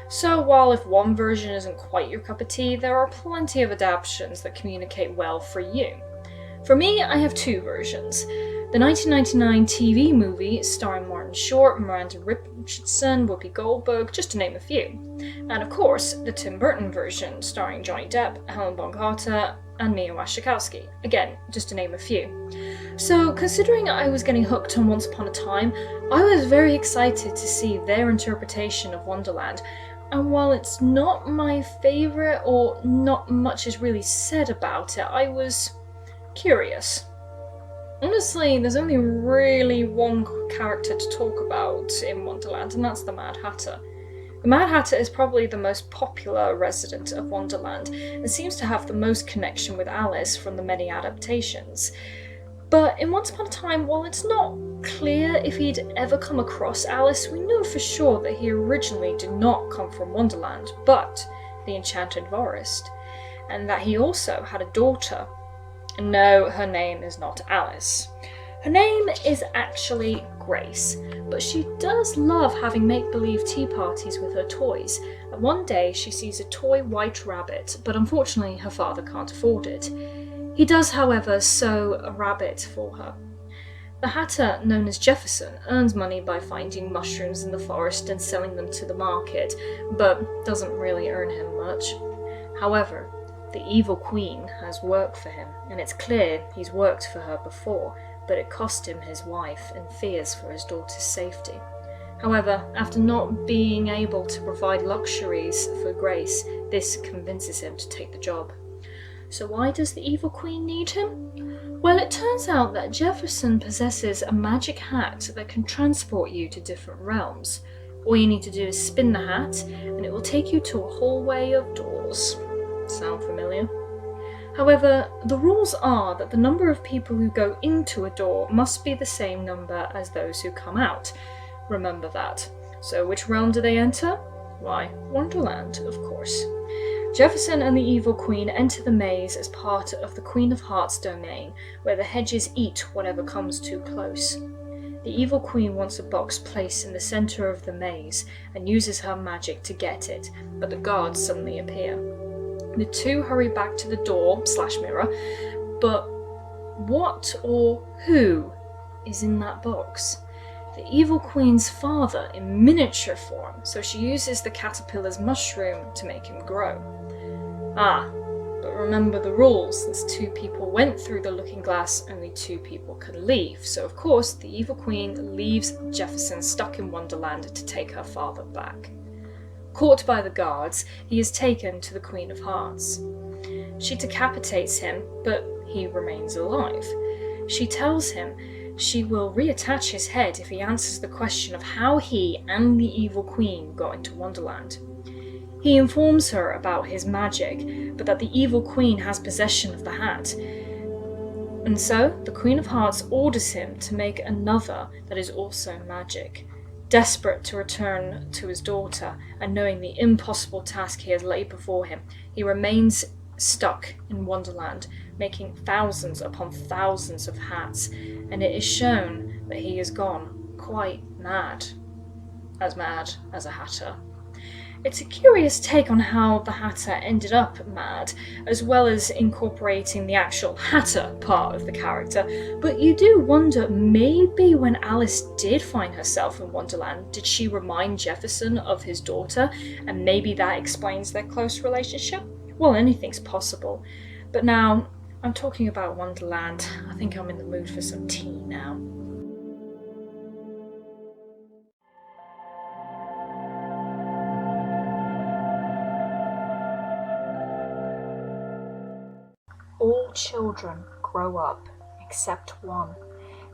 So while if one version isn't quite your cup of tea, there are plenty of adaptations that communicate well for you. For me, I have two versions. The 1999 TV movie starring Martin Short, Miranda Richardson, Whoopi Goldberg, just to name a few. And of course, the Tim Burton version starring Johnny Depp, Helen Bonham Carter, and Mia Wasikowska. Again, just to name a few. So, considering I was getting hooked on Once Upon a Time, I was very excited to see their interpretation of Wonderland. And while it's not my favourite or not much is really said about it, I was curious. Honestly, there's only really one character to talk about in Wonderland, and that's the Mad Hatter. The Mad Hatter is probably the most popular resident of Wonderland, and seems to have the most connection with Alice from the many adaptations. But in Once Upon a Time, while it's not clear if he'd ever come across Alice, we know for sure that he originally did not come from Wonderland, but the Enchanted Forest, and that he also had a daughter. And no, her name is not Alice. Her name is actually Grace, but she does love having make-believe tea parties with her toys, and one day she sees a toy white rabbit, but unfortunately her father can't afford it. He does, however, sew a rabbit for her. The Hatter, known as Jefferson, earns money by finding mushrooms in the forest and selling them to the market, but doesn't really earn him much. However, the evil queen has work for him, and it's clear he's worked for her before, but it cost him his wife and fears for his daughter's safety. However, after not being able to provide luxuries for Grace, this convinces him to take the job. So why does the evil queen need him? Well, it turns out that Jefferson possesses a magic hat that can transport you to different realms. All you need to do is spin the hat, and it will take you to a hallway of doors. Sound familiar? However, the rules are that the number of people who go into a door must be the same number as those who come out. Remember that. So which realm do they enter? Why, Wonderland, of course. Jefferson and the evil queen enter the maze as part of the Queen of Hearts domain, where the hedges eat whatever comes too close. The evil queen wants a box placed in the center of the maze and uses her magic to get it, but the guards suddenly appear. The two hurry back to the door/mirror, but what or who is in that box? The evil queen's father in miniature form, so she uses the caterpillar's mushroom to make him grow. But remember the rules, since two people went through the looking glass, only two people can leave, so of course the evil queen leaves Jefferson stuck in Wonderland to take her father back. Caught by the guards, he is taken to the Queen of Hearts. She decapitates him, but he remains alive. She tells him she will reattach his head if he answers the question of how he and the evil queen got into Wonderland. He informs her about his magic, but that the evil queen has possession of the hat. And so, the Queen of Hearts orders him to make another that is also magic. Desperate to return to his daughter, and knowing the impossible task he has laid before him, he remains stuck in Wonderland, making thousands upon thousands of hats, and it is shown that he has gone quite mad as a hatter. It's a curious take on how the Hatter ended up mad, as well as incorporating the actual Hatter part of the character, but you do wonder, maybe when Alice did find herself in Wonderland, did she remind Jefferson of his daughter, and maybe that explains their close relationship? Well, anything's possible. But now, I'm talking about Wonderland. I think I'm in the mood for some tea now. All children grow up, except one.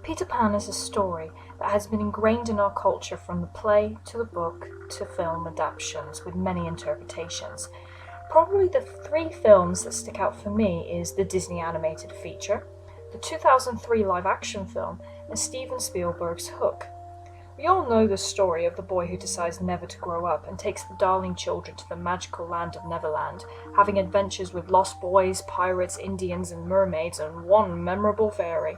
Peter Pan is a story that has been ingrained in our culture from the play to the book to film adaptations with many interpretations. Probably the three films that stick out for me is the Disney animated feature, the the 2003 live-action film, and Steven Spielberg's Hook. We all know the story of the boy who decides never to grow up and takes the darling children to the magical land of Neverland, having adventures with lost boys, pirates, Indians, and mermaids, and one memorable fairy.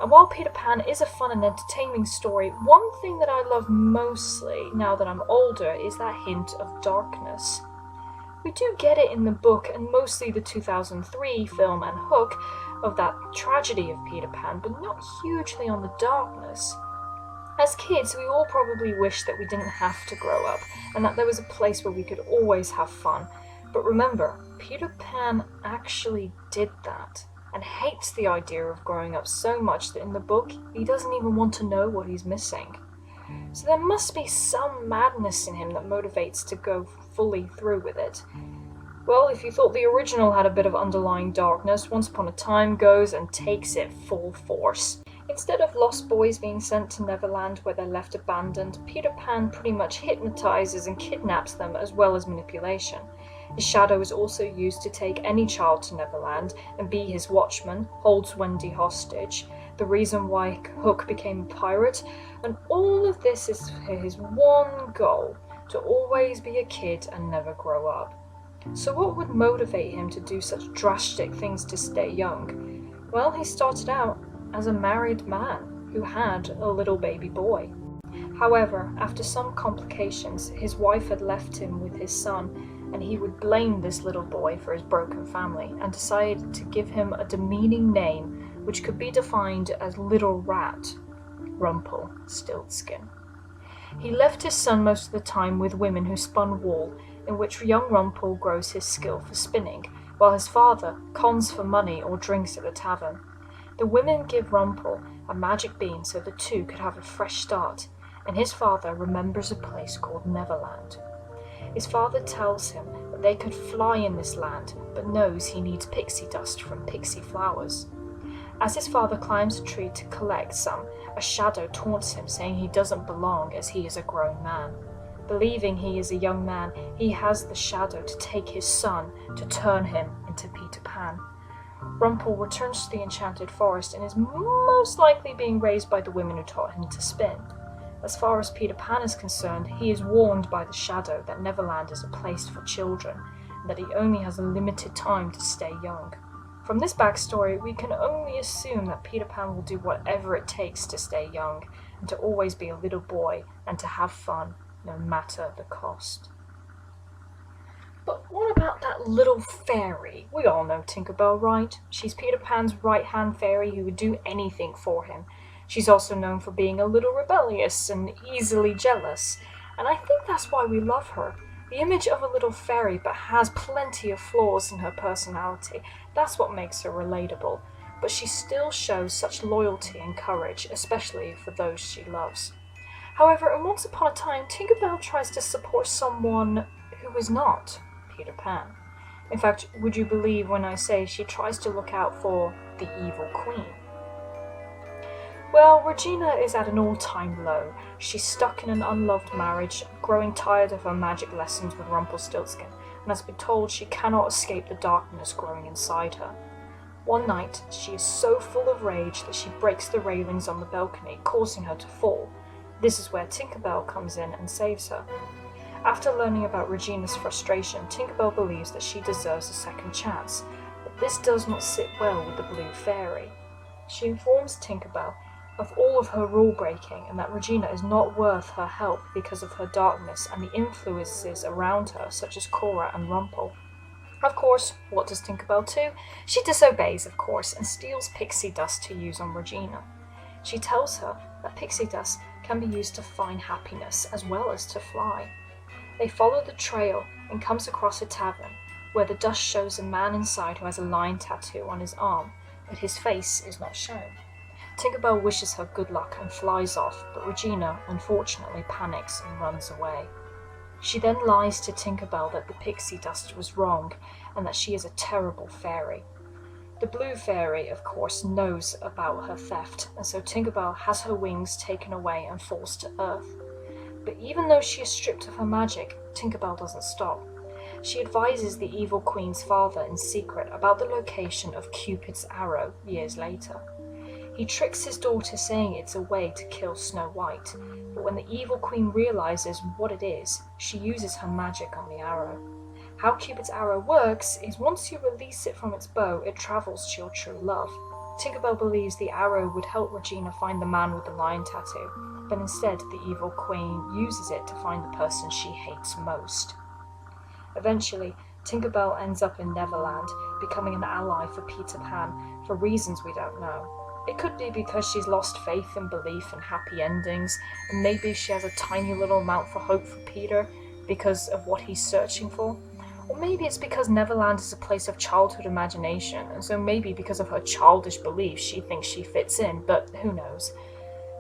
And while Peter Pan is a fun and entertaining story, one thing that I love mostly, now that I'm older, is that hint of darkness. We do get it in the book, and mostly the 2003 film and Hook, of that tragedy of Peter Pan, but not hugely on the darkness. As kids, we all probably wish that we didn't have to grow up, and that there was a place where we could always have fun. But remember, Peter Pan actually did that, and hates the idea of growing up so much that in the book, he doesn't even want to know what he's missing. So there must be some madness in him that motivates to go fully through with it. Well, if you thought the original had a bit of underlying darkness, Once Upon a Time goes and takes it full force. Instead of lost boys being sent to Neverland where they're left abandoned, Peter Pan pretty much hypnotizes and kidnaps them, as well as manipulation. His shadow is also used to take any child to Neverland and be his watchman, holds Wendy hostage, the reason why Hook became a pirate, and all of this is for his one goal, to always be a kid and never grow up. So what would motivate him to do such drastic things to stay young? Well, he started out as a married man who had a little baby boy. However, after some complications, his wife had left him with his son, and he would blame this little boy for his broken family and decided to give him a demeaning name which could be defined as Little Rat, Rumpelstilskin. He left his son most of the time with women who spun wool, in which young Rumpel grows his skill for spinning, while his father cons for money or drinks at the tavern. The women give Rumpel a magic bean so the two could have a fresh start, and his father remembers a place called Neverland. His father tells him that they could fly in this land, but knows he needs pixie dust from pixie flowers. As his father climbs a tree to collect some, a shadow taunts him, saying he doesn't belong as he is a grown man. Believing he is a young man, he has the shadow to take his son to turn him into Peter Pan. Rumpel returns to the enchanted forest and is most likely being raised by the women who taught him to spin. As far as Peter Pan is concerned, he is warned by the shadow that Neverland is a place for children, and that he only has a limited time to stay young. From this backstory, we can only assume that Peter Pan will do whatever it takes to stay young, and to always be a little boy, and to have fun, no matter the cost. But what about that little fairy? We all know Tinkerbell, right? She's Peter Pan's right-hand fairy who would do anything for him. She's also known for being a little rebellious and easily jealous, and I think that's why we love her. The image of a little fairy, but has plenty of flaws in her personality. That's what makes her relatable. But she still shows such loyalty and courage, especially for those she loves. However, in Once Upon a Time, Tinkerbell tries to support someone who is not Peter Pan. In fact, would you believe when I say she tries to look out for the evil queen? Well, Regina is at an all-time low. She's stuck in an unloved marriage, growing tired of her magic lessons with Rumpelstiltskin, and has been told she cannot escape the darkness growing inside her. One night, she is so full of rage that she breaks the railings on the balcony, causing her to fall. This is where Tinkerbell comes in and saves her. After learning about Regina's frustration, Tinkerbell believes that she deserves a second chance, but this does not sit well with the Blue Fairy. She informs Tinkerbell of all of her rule-breaking and that Regina is not worth her help because of her darkness and the influences around her, such as Cora and Rumpel. Of course, what does Tinkerbell do? She disobeys, of course, and steals pixie dust to use on Regina. She tells her that pixie dust can be used to find happiness as well as to fly. They follow the trail and comes across a tavern, where the dust shows a man inside who has a lion tattoo on his arm, but his face is not shown. Tinkerbell wishes her good luck and flies off, but Regina unfortunately panics and runs away. She then lies to Tinkerbell that the pixie dust was wrong and that she is a terrible fairy. The Blue Fairy, of course, knows about her theft, and so Tinkerbell has her wings taken away and falls to Earth. But even though she is stripped of her magic, Tinkerbell doesn't stop. she advises the evil queen's father in secret about the location of Cupid's arrow years later. He tricks his daughter saying it's a way to kill Snow White, but when the evil queen realizes what it is, she uses her magic on the arrow. How Cupid's arrow works is once you release it from its bow, it travels to your true love. Tinkerbell believes the arrow would help Regina find the man with the lion tattoo, but instead the evil queen uses it to find the person she hates most. Eventually, Tinkerbell ends up in Neverland, becoming an ally for Peter Pan for reasons we don't know. It could be because she's lost faith and belief in happy endings, and maybe she has a tiny little amount for hope for Peter because of what he's searching for. Or maybe it's because Neverland is a place of childhood imagination, and so maybe because of her childish beliefs she thinks she fits in, but who knows.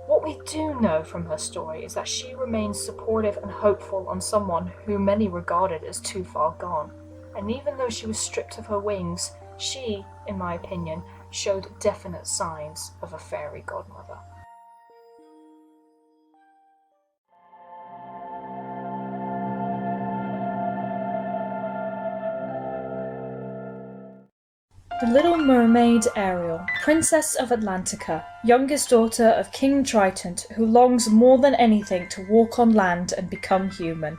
What we do know from her story is that she remains supportive and hopeful on someone who many regarded as too far gone. And even though she was stripped of her wings, she, in my opinion, showed definite signs of a fairy godmother. The Little Mermaid Ariel, Princess of Atlantica, youngest daughter of King Triton, who longs more than anything to walk on land and become human.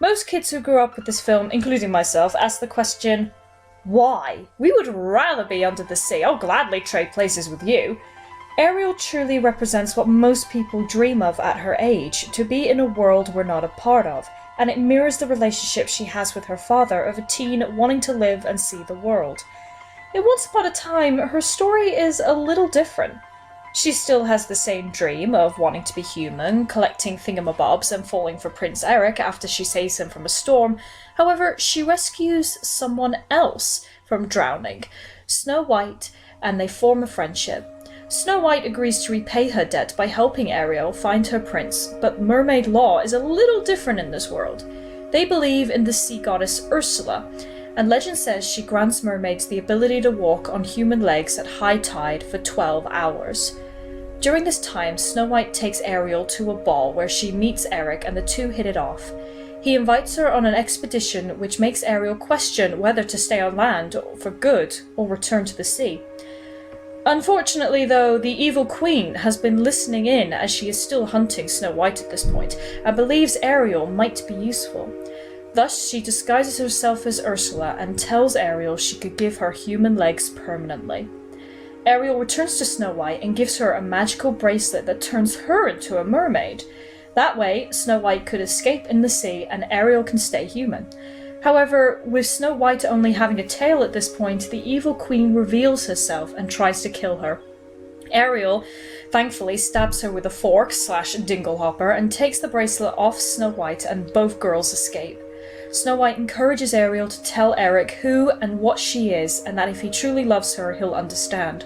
Most kids who grew up with this film, including myself, ask the question, why? We would rather be under the sea. I'll gladly trade places with you. Ariel truly represents what most people dream of at her age, to be in a world we're not a part of, and it mirrors the relationship she has with her father of a teen wanting to live and see the world. In Once Upon a Time, her story is a little different. She still has the same dream of wanting to be human, collecting thingamabobs and falling for Prince Eric after she saves him from a storm. However, she rescues someone else from drowning, Snow White, and they form a friendship. Snow White agrees to repay her debt by helping Ariel find her prince, but mermaid law is a little different in this world. They believe in the sea goddess Ursula, and legend says she grants mermaids the ability to walk on human legs at high tide for 12 hours. During this time, Snow White takes Ariel to a ball where she meets Eric and the two hit it off. He invites her on an expedition which makes Ariel question whether to stay on land for good or return to the sea. Unfortunately though, the evil queen has been listening in as she is still hunting Snow White at this point and believes Ariel might be useful. Thus, she disguises herself as Ursula and tells Ariel she could give her human legs permanently. Ariel returns to Snow White and gives her a magical bracelet that turns her into a mermaid. That way, Snow White could escape in the sea and Ariel can stay human. However, with Snow White only having a tail at this point, the evil queen reveals herself and tries to kill her. Ariel, thankfully, stabs her with a fork/dinglehopper and takes the bracelet off Snow White and both girls escape. Snow White encourages Ariel to tell Eric who and what she is, and that if he truly loves her, he'll understand.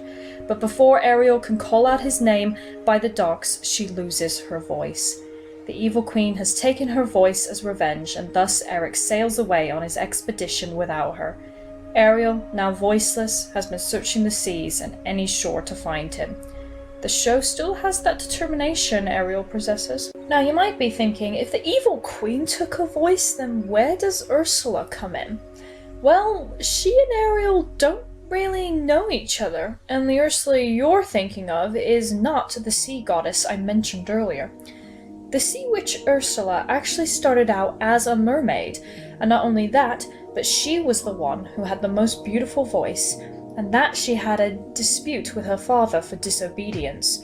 But before Ariel can call out his name by the docks, she loses her voice. The evil queen has taken her voice as revenge, and thus Eric sails away on his expedition without her. Ariel, now voiceless, has been searching the seas and any shore to find him. The show still has that determination Ariel possesses. Now you might be thinking, if the evil queen took a voice, then where does Ursula come in? Well, she and Ariel don't really know each other, and the Ursula you're thinking of is not the sea goddess I mentioned earlier. The sea witch Ursula actually started out as a mermaid, and not only that, but she was the one who had the most beautiful voice, and that she had a dispute with her father for disobedience.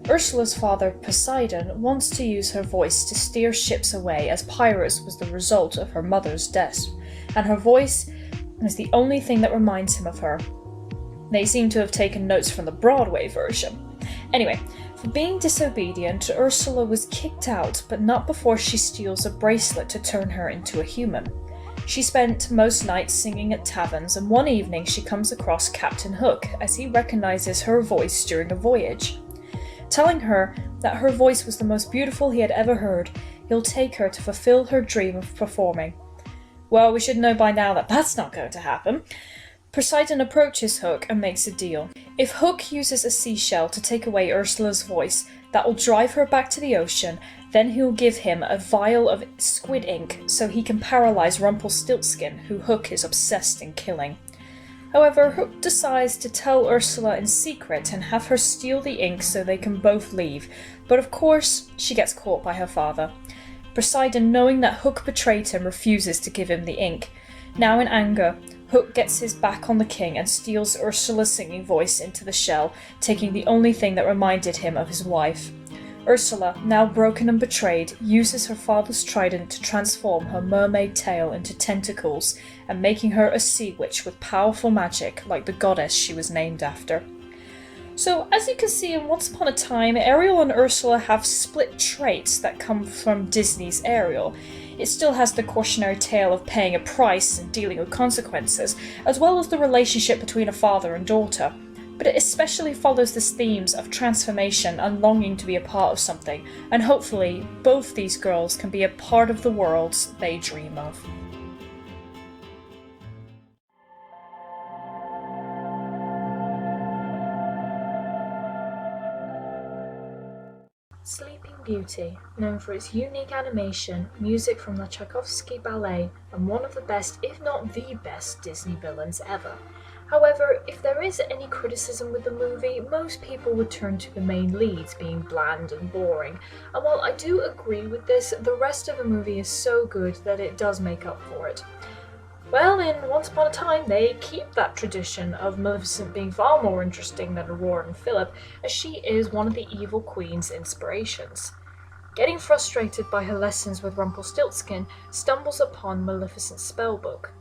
Ursula's father, Poseidon, wants to use her voice to steer ships away, as pirates was the result of her mother's death, and her voice is the only thing that reminds him of her. They seem to have taken notes from the Broadway version. Anyway, for being disobedient, Ursula was kicked out, but not before she steals a bracelet to turn her into a human. She spent most nights singing at taverns, and one evening she comes across Captain Hook as he recognizes her voice during a voyage. Telling her that her voice was the most beautiful he had ever heard, he'll take her to fulfill her dream of performing. Well, we should know by now that that's not going to happen. Poseidon approaches Hook and makes a deal. If Hook uses a seashell to take away Ursula's voice, that will drive her back to the ocean, Then he'll give him a vial of squid ink so he can paralyze Rumpelstilskin, who Hook is obsessed in killing. However, Hook decides to tell Ursula in secret and have her steal the ink so they can both leave, but of course, she gets caught by her father. Poseidon, knowing that Hook betrayed him, refuses to give him the ink. Now in anger, Hook gets his back on the king and steals Ursula's singing voice into the shell, taking the only thing that reminded him of his wife. Ursula, now broken and betrayed, uses her father's trident to transform her mermaid tail into tentacles and making her a sea witch with powerful magic like the goddess she was named after. So, as you can see in Once Upon a Time, Ariel and Ursula have split traits that come from Disney's Ariel. It still has the cautionary tale of paying a price and dealing with consequences, as well as the relationship between a father and daughter. But it especially follows the themes of transformation and longing to be a part of something, and hopefully both these girls can be a part of the worlds they dream of. Sleeping Beauty, known for its unique animation, music from the Tchaikovsky ballet, and one of the best, if not the best, Disney villains ever. However, if there is any criticism with the movie, most people would turn to the main leads being bland and boring, and while I do agree with this, the rest of the movie is so good that it does make up for it. Well, in Once Upon a Time, they keep that tradition of Maleficent being far more interesting than Aurora and Philip, as she is one of the evil queen's inspirations. Getting frustrated by her lessons with Rumpelstiltskin, stumbles upon Maleficent's spellbook.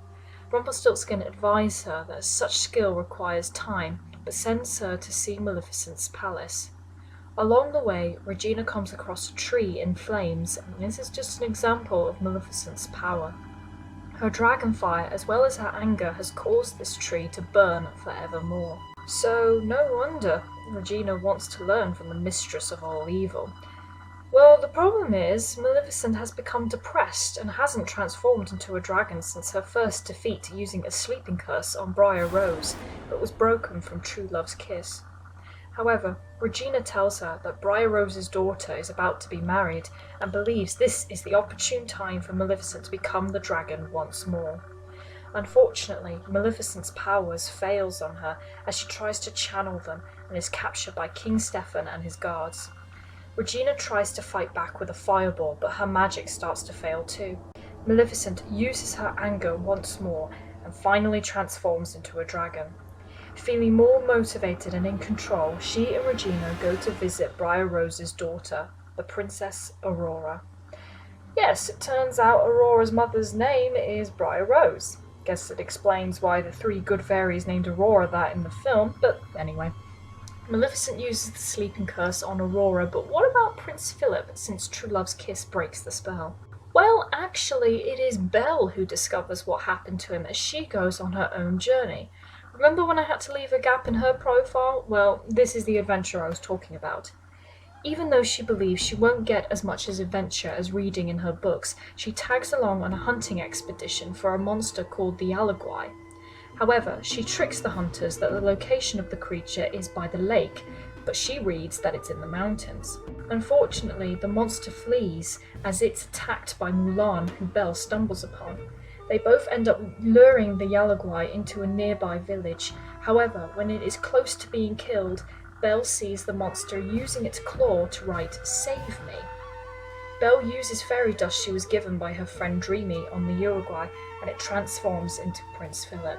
Rumpelstiltskin advises her that such skill requires time, but sends her to see Maleficent's palace. Along the way, Regina comes across a tree in flames, and this is just an example of Maleficent's power. Her dragon fire, as well as her anger, has caused this tree to burn forevermore. So, no wonder Regina wants to learn from the mistress of all evil. Well, the problem is, Maleficent has become depressed and hasn't transformed into a dragon since her first defeat using a sleeping curse on Briar Rose, but was broken from True Love's kiss. However, Regina tells her that Briar Rose's daughter is about to be married and believes this is the opportune time for Maleficent to become the dragon once more. Unfortunately, Maleficent's powers fails on her as she tries to channel them and is captured by King Stefan and his guards. Regina tries to fight back with a fireball, but her magic starts to fail too. Maleficent uses her anger once more and finally transforms into a dragon. Feeling more motivated and in control, she and Regina go to visit Briar Rose's daughter, the Princess Aurora. Yes, it turns out Aurora's mother's name is Briar Rose. Guess it explains why the three good fairies named Aurora that in the film, but anyway. Maleficent uses the sleeping curse on Aurora, but what about Prince Philip, since True Love's kiss breaks the spell? Well, actually, it is Belle who discovers what happened to him as she goes on her own journey. Remember when I had to leave a gap in her profile? Well, this is the adventure I was talking about. Even though she believes she won't get as much as adventure as reading in her books, she tags along on a hunting expedition for a monster called the Alaguai. However, she tricks the hunters that the location of the creature is by the lake, but she reads that it's in the mountains. Unfortunately, the monster flees as it's attacked by Mulan, who Belle stumbles upon. They both end up luring the Yalaguai into a nearby village. However, when it is close to being killed, Belle sees the monster using its claw to write, "Save me." Belle uses fairy dust she was given by her friend Dreamy on the Uruguay, and it transforms into Prince Philip.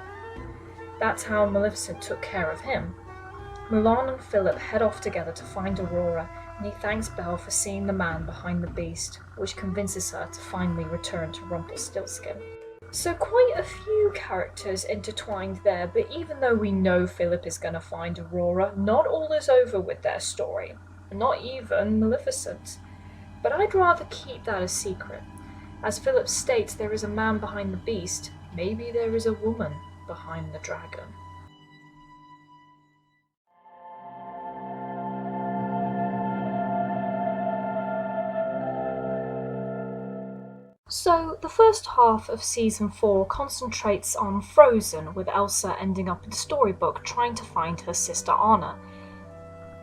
That's how Maleficent took care of him. Mulan and Philip head off together to find Aurora, and he thanks Belle for seeing the man behind the beast, which convinces her to finally return to Rumpelstiltskin. So quite a few characters intertwined there, but even though we know Philip is going to find Aurora, not all is over with their story. Not even Maleficent. But I'd rather keep that a secret. As Philip states, there is a man behind the beast. Maybe there is a woman behind the dragon. So, the first half of Season 4 concentrates on Frozen, with Elsa ending up in Storybook trying to find her sister Anna.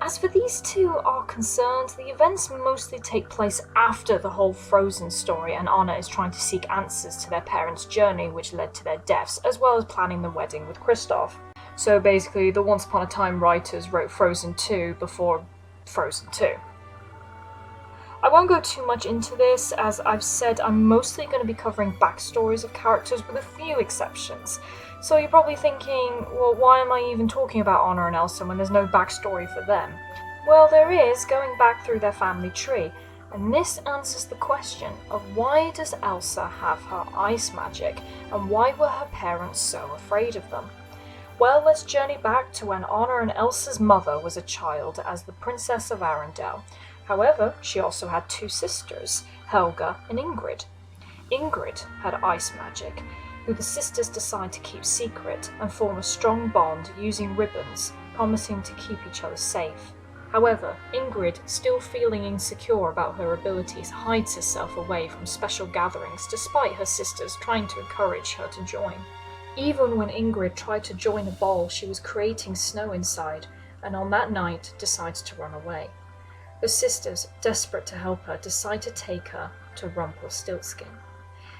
As for these two are concerned, the events mostly take place after the whole Frozen story, and Anna is trying to seek answers to their parents' journey which led to their deaths, as well as planning the wedding with Kristoff. So basically, the Once Upon a Time writers wrote Frozen 2 before Frozen 2. I won't go too much into this, as I've said I'm mostly going to be covering backstories of characters with a few exceptions. So you're probably thinking, well, why am I even talking about Anna and Elsa when there's no backstory for them? Well, there is, going back through their family tree, and this answers the question of why does Elsa have her ice magic, and why were her parents so afraid of them? Well, let's journey back to when Anna and Elsa's mother was a child as the Princess of Arendelle. However, she also had two sisters, Helga and Ingrid. Ingrid had ice magic, who the sisters decide to keep secret and form a strong bond using ribbons, promising to keep each other safe. However, Ingrid, still feeling insecure about her abilities, hides herself away from special gatherings despite her sisters trying to encourage her to join. Even when Ingrid tried to join a ball, she was creating snow inside, and on that night decides to run away. Her sisters, desperate to help her, decide to take her to Rumpelstilskin.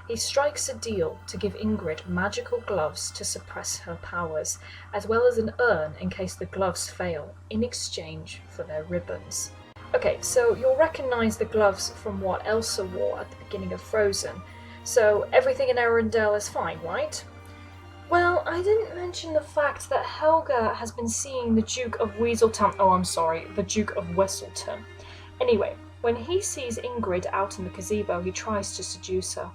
He strikes a deal to give Ingrid magical gloves to suppress her powers, as well as an urn in case the gloves fail, in exchange for their ribbons. Okay, so you'll recognise the gloves from what Elsa wore at the beginning of Frozen, so everything in Arendelle is fine, right? Well, I didn't mention the fact that Helga has been seeing the Duke of the Duke of Weselton. Anyway, when he sees Ingrid out in the gazebo, he tries to seduce her.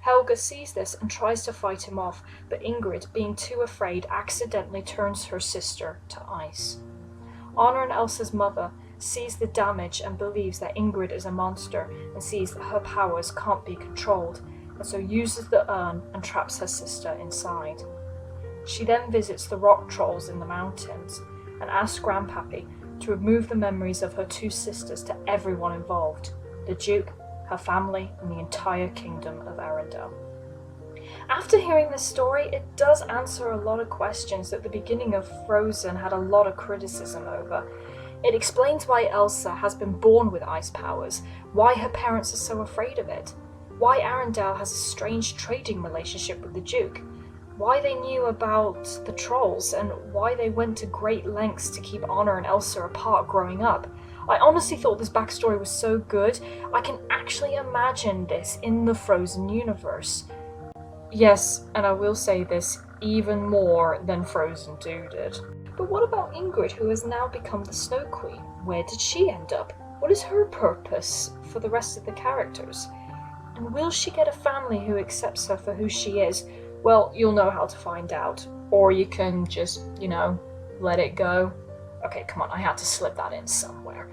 Helga sees this and tries to fight him off, but Ingrid, being too afraid, accidentally turns her sister to ice. Anna and Elsa's mother sees the damage and believes that Ingrid is a monster and sees that her powers can't be controlled, and so uses the urn and traps her sister inside. She then visits the rock trolls in the mountains and asks Grandpappy to remove the memories of her two sisters to everyone involved, the Duke, her family, and the entire kingdom of Arendelle. After hearing this story, it does answer a lot of questions that the beginning of Frozen had a lot of criticism over. It explains why Elsa has been born with ice powers, why her parents are so afraid of it, why Arendelle has a strange trading relationship with the Duke, why they knew about the trolls, and why they went to great lengths to keep Anna and Elsa apart growing up. I honestly thought this backstory was so good, I can actually imagine this in the Frozen universe. Yes, and I will say this, even more than Frozen 2 did. But what about Ingrid, who has now become the Snow Queen? Where did she end up? What is her purpose for the rest of the characters? And will she get a family who accepts her for who she is? Well, you'll know how to find out. Or you can just, let it go. Okay, come on, I had to slip that in somewhere.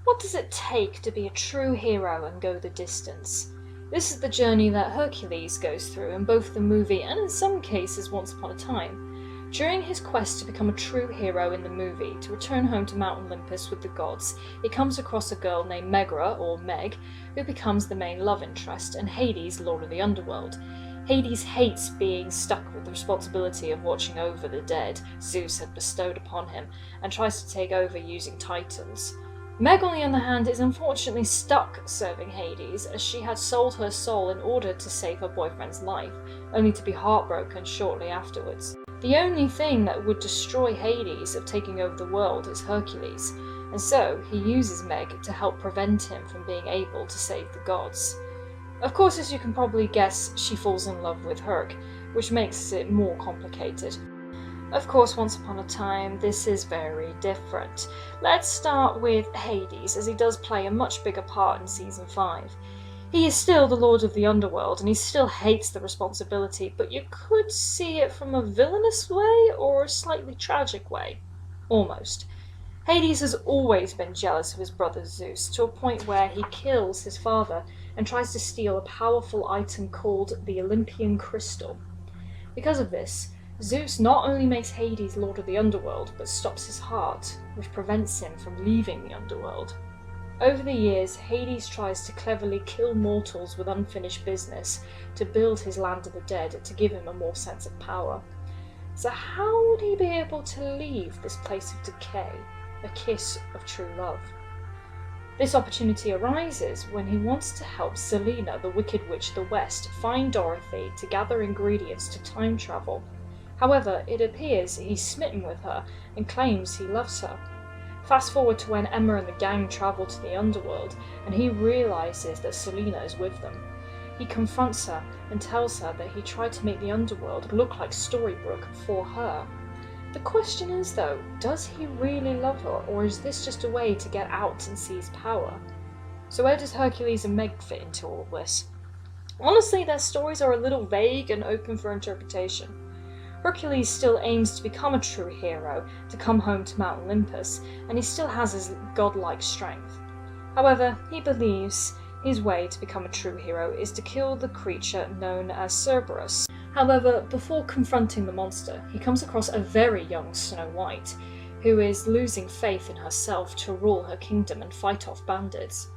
What does it take to be a true hero and go the distance? This is the journey that Hercules goes through in both the movie and in some cases Once Upon a Time. During his quest to become a true hero in the movie, to return home to Mount Olympus with the gods, he comes across a girl named Megara, or Meg, who becomes the main love interest, and Hades, Lord of the Underworld. Hades hates being stuck with the responsibility of watching over the dead Zeus had bestowed upon him, and tries to take over using titans. Meg, on the other hand, is unfortunately stuck serving Hades, as she had sold her soul in order to save her boyfriend's life, only to be heartbroken shortly afterwards. The only thing that would destroy Hades of taking over the world is Hercules, and so he uses Meg to help prevent him from being able to save the gods. Of course, as you can probably guess, she falls in love with Herc, which makes it more complicated. Of course, Once Upon a Time, this is very different. Let's start with Hades, as he does play a much bigger part in Season 5. He is still the Lord of the Underworld, and he still hates the responsibility, but you could see it from a villainous way or a slightly tragic way. Almost. Hades has always been jealous of his brother Zeus, to a point where he kills his father and tries to steal a powerful item called the Olympian Crystal. Because of this, Zeus not only makes Hades Lord of the Underworld, but stops his heart, which prevents him from leaving the Underworld. Over the years, Hades tries to cleverly kill mortals with unfinished business to build his land of the dead to give him a more sense of power. So how would he be able to leave this place of decay, a kiss of true love? This opportunity arises when he wants to help Selena, the Wicked Witch of the West, find Dorothy to gather ingredients to time travel. However, it appears he's smitten with her and claims he loves her. Fast forward to when Emma and the gang travel to the underworld, and he realises that Selena is with them. He confronts her and tells her that he tried to make the underworld look like Storybrooke for her. The question is though, does he really love her, or is this just a way to get out and seize power? So where does Hercules and Meg fit into all of this? Honestly, their stories are a little vague and open for interpretation. Hercules still aims to become a true hero, to come home to Mount Olympus, and he still has his godlike strength. However, he believes his way to become a true hero is to kill the creature known as Cerberus. However, before confronting the monster, he comes across a very young Snow White, who is losing faith in herself to rule her kingdom and fight off bandits.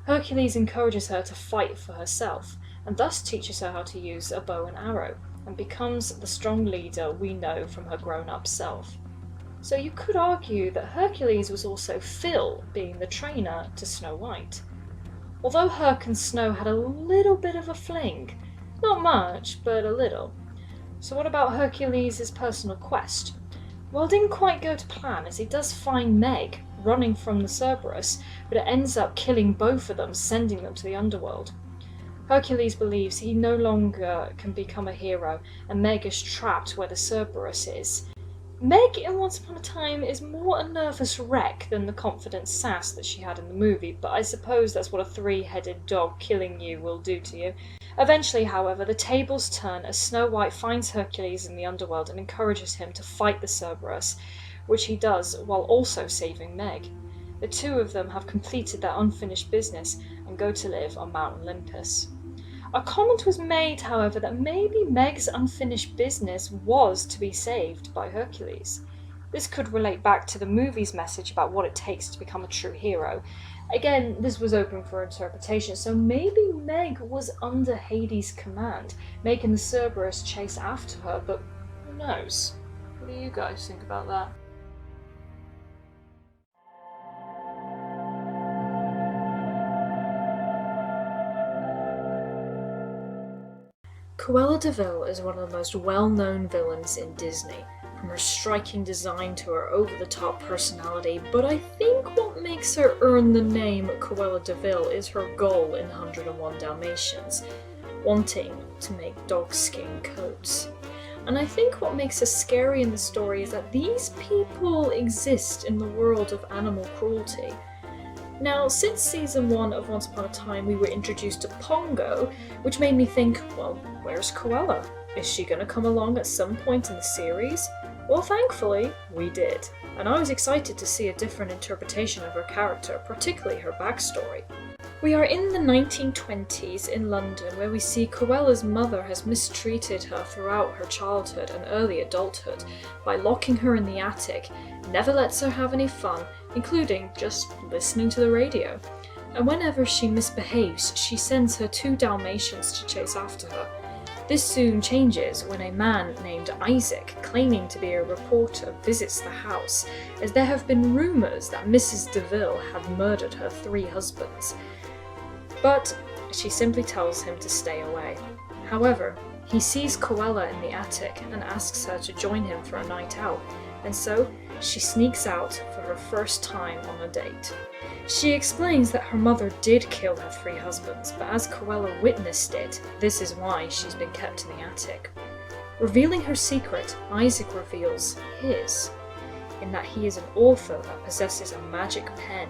Hercules encourages her to fight for herself, and thus teaches her how to use a bow and arrow, and becomes the strong leader we know from her grown-up self. So you could argue that Hercules was also Phil, being the trainer to Snow White. Although Herc and Snow had a little bit of a fling, not much, but a little. So what about Hercules' personal quest? Well, it didn't quite go to plan, as he does find Meg running from the Cerberus, but it ends up killing both of them, sending them to the underworld. Hercules believes he no longer can become a hero, and Meg is trapped where the Cerberus is. Meg in Once Upon a Time is more a nervous wreck than the confident sass that she had in the movie, but I suppose that's what a three-headed dog killing you will do to you. Eventually, however, the tables turn as Snow White finds Hercules in the underworld and encourages him to fight the Cerberus, which he does while also saving Meg. The two of them have completed their unfinished business and go to live on Mount Olympus. A comment was made, however, that maybe Meg's unfinished business was to be saved by Hercules. This could relate back to the movie's message about what it takes to become a true hero. Again, this was open for interpretation, so maybe Meg was under Hades' command, making the Cerberus chase after her, but who knows? What do you guys think about that? Cruella DeVil is one of the most well-known villains in Disney, from her striking design to her over-the-top personality, but I think what makes her earn the name Cruella DeVil is her goal in 101 Dalmatians, wanting to make dog skin coats. And I think what makes her scary in the story is that these people exist in the world of animal cruelty. Now, since season 1 of Once Upon a Time, we were introduced to Pongo, which made me think, well, where's Cruella? Is she going to come along at some point in the series? Well, thankfully, we did, and I was excited to see a different interpretation of her character, particularly her backstory. We are in the 1920s in London, where we see Cruella's mother has mistreated her throughout her childhood and early adulthood by locking her in the attic, never lets her have any fun, including just listening to the radio. And whenever she misbehaves, she sends her 2 Dalmatians to chase after her. This soon changes when a man named Isaac, claiming to be a reporter, visits the house, as there have been rumours that Mrs. DeVille had murdered her 3 husbands. But she simply tells him to stay away. However, he sees Cruella in the attic and asks her to join him for a night out, and so she sneaks out for her first time on a date. She explains that her mother did kill her 3 husbands, but as Cruella witnessed it, this is why she's been kept in the attic. Revealing her secret, Isaac reveals his, in that he is an author that possesses a magic pen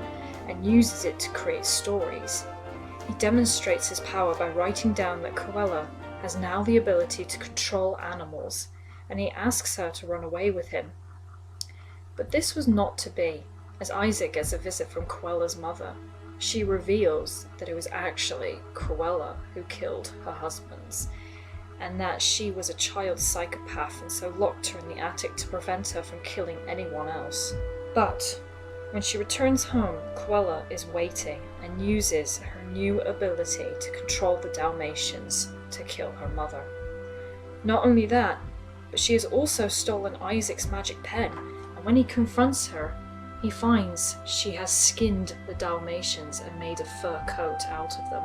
and uses it to create stories. He demonstrates his power by writing down that Cruella has now the ability to control animals, and he asks her to run away with him. But this was not to be, as Isaac gets a visit from Cruella's mother. She reveals that it was actually Cruella who killed her husbands, and that she was a child psychopath and so locked her in the attic to prevent her from killing anyone else. But When she returns home, Cruella is waiting and uses her new ability to control the Dalmatians to kill her mother. Not only that, but she has also stolen Isaac's magic pen, and when he confronts her, he finds she has skinned the Dalmatians and made a fur coat out of them.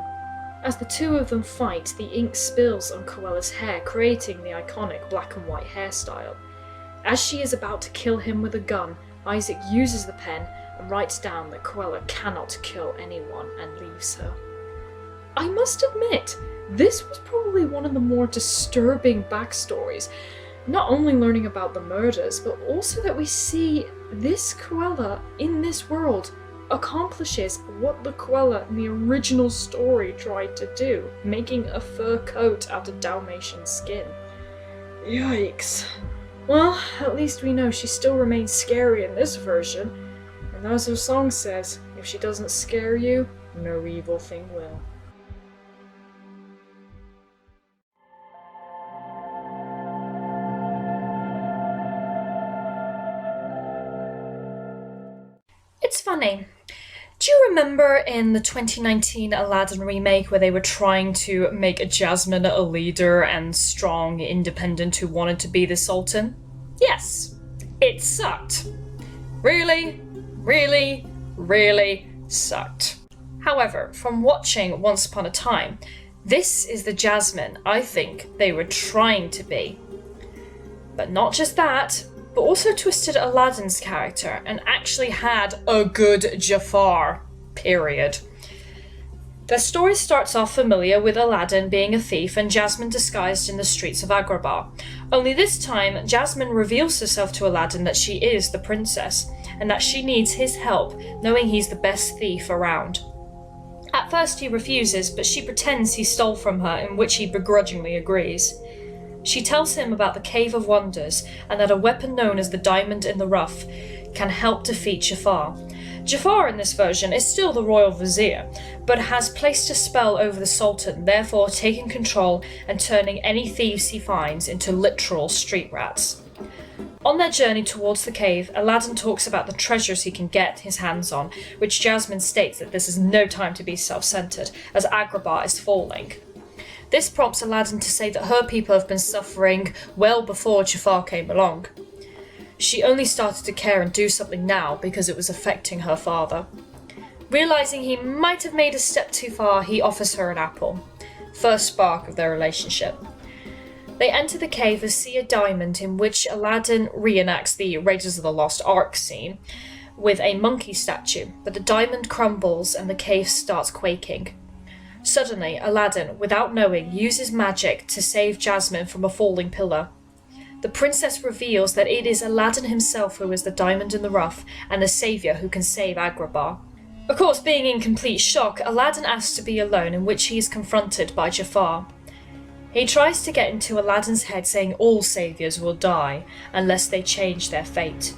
As the two of them fight, the ink spills on Cruella's hair, creating the iconic black and white hairstyle. As she is about to kill him with a gun, Isaac uses the pen and writes down that Cruella cannot kill anyone and leaves her. I must admit, this was probably one of the more disturbing backstories, not only learning about the murders, but also that we see this Cruella in this world accomplishes what the Cruella in the original story tried to do, making a fur coat out of Dalmatian skin. Yikes. Well, at least we know she still remains scary in this version, and as her song says, if she doesn't scare you, no evil thing will. It's funny. Do you remember in the 2019 Aladdin remake where they were trying to make Jasmine a leader and strong, independent who wanted to be the Sultan? Yes, it sucked. Really, really, really sucked. However, from watching Once Upon a Time, this is the Jasmine I think they were trying to be. But not just that, but also twisted Aladdin's character and actually had a good Jafar, period. The story starts off familiar with Aladdin being a thief and Jasmine disguised in the streets of Agrabah. Only this time, Jasmine reveals herself to Aladdin that she is the princess and that she needs his help, knowing he's the best thief around. At first he refuses, but she pretends he stole from her, in which he begrudgingly agrees. She tells him about the Cave of Wonders and that a weapon known as the Diamond in the Rough can help defeat Jafar. Jafar in this version is still the royal vizier, but has placed a spell over the Sultan, therefore taking control and turning any thieves he finds into literal street rats. On their journey towards the cave, Aladdin talks about the treasures he can get his hands on, which Jasmine states that this is no time to be self-centered, as Agrabah is falling. This prompts Aladdin to say that her people have been suffering well before Jafar came along. She only started to care and do something now because it was affecting her father. Realising he might have made a step too far, he offers her an apple. First spark of their relationship. They enter the cave and see a diamond in which Aladdin reenacts the Raiders of the Lost Ark scene with a monkey statue, but the diamond crumbles and the cave starts quaking. Suddenly, Aladdin, without knowing, uses magic to save Jasmine from a falling pillar. The princess reveals that it is Aladdin himself who is the diamond in the rough and the saviour who can save Agrabah. Of course, being in complete shock, Aladdin asks to be alone, in which he is confronted by Jafar. He tries to get into Aladdin's head, saying all saviours will die unless they change their fate.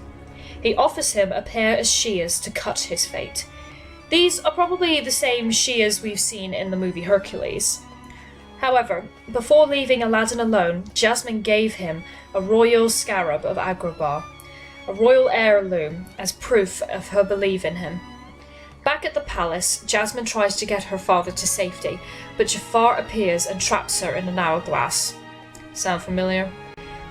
He offers him a pair of shears to cut his fate. These are probably the same shears we've seen in the movie Hercules. However, before leaving Aladdin alone, Jasmine gave him a royal scarab of Agrabah, a royal heirloom, as proof of her belief in him. Back at the palace, Jasmine tries to get her father to safety, but Jafar appears and traps her in an hourglass. Sound familiar?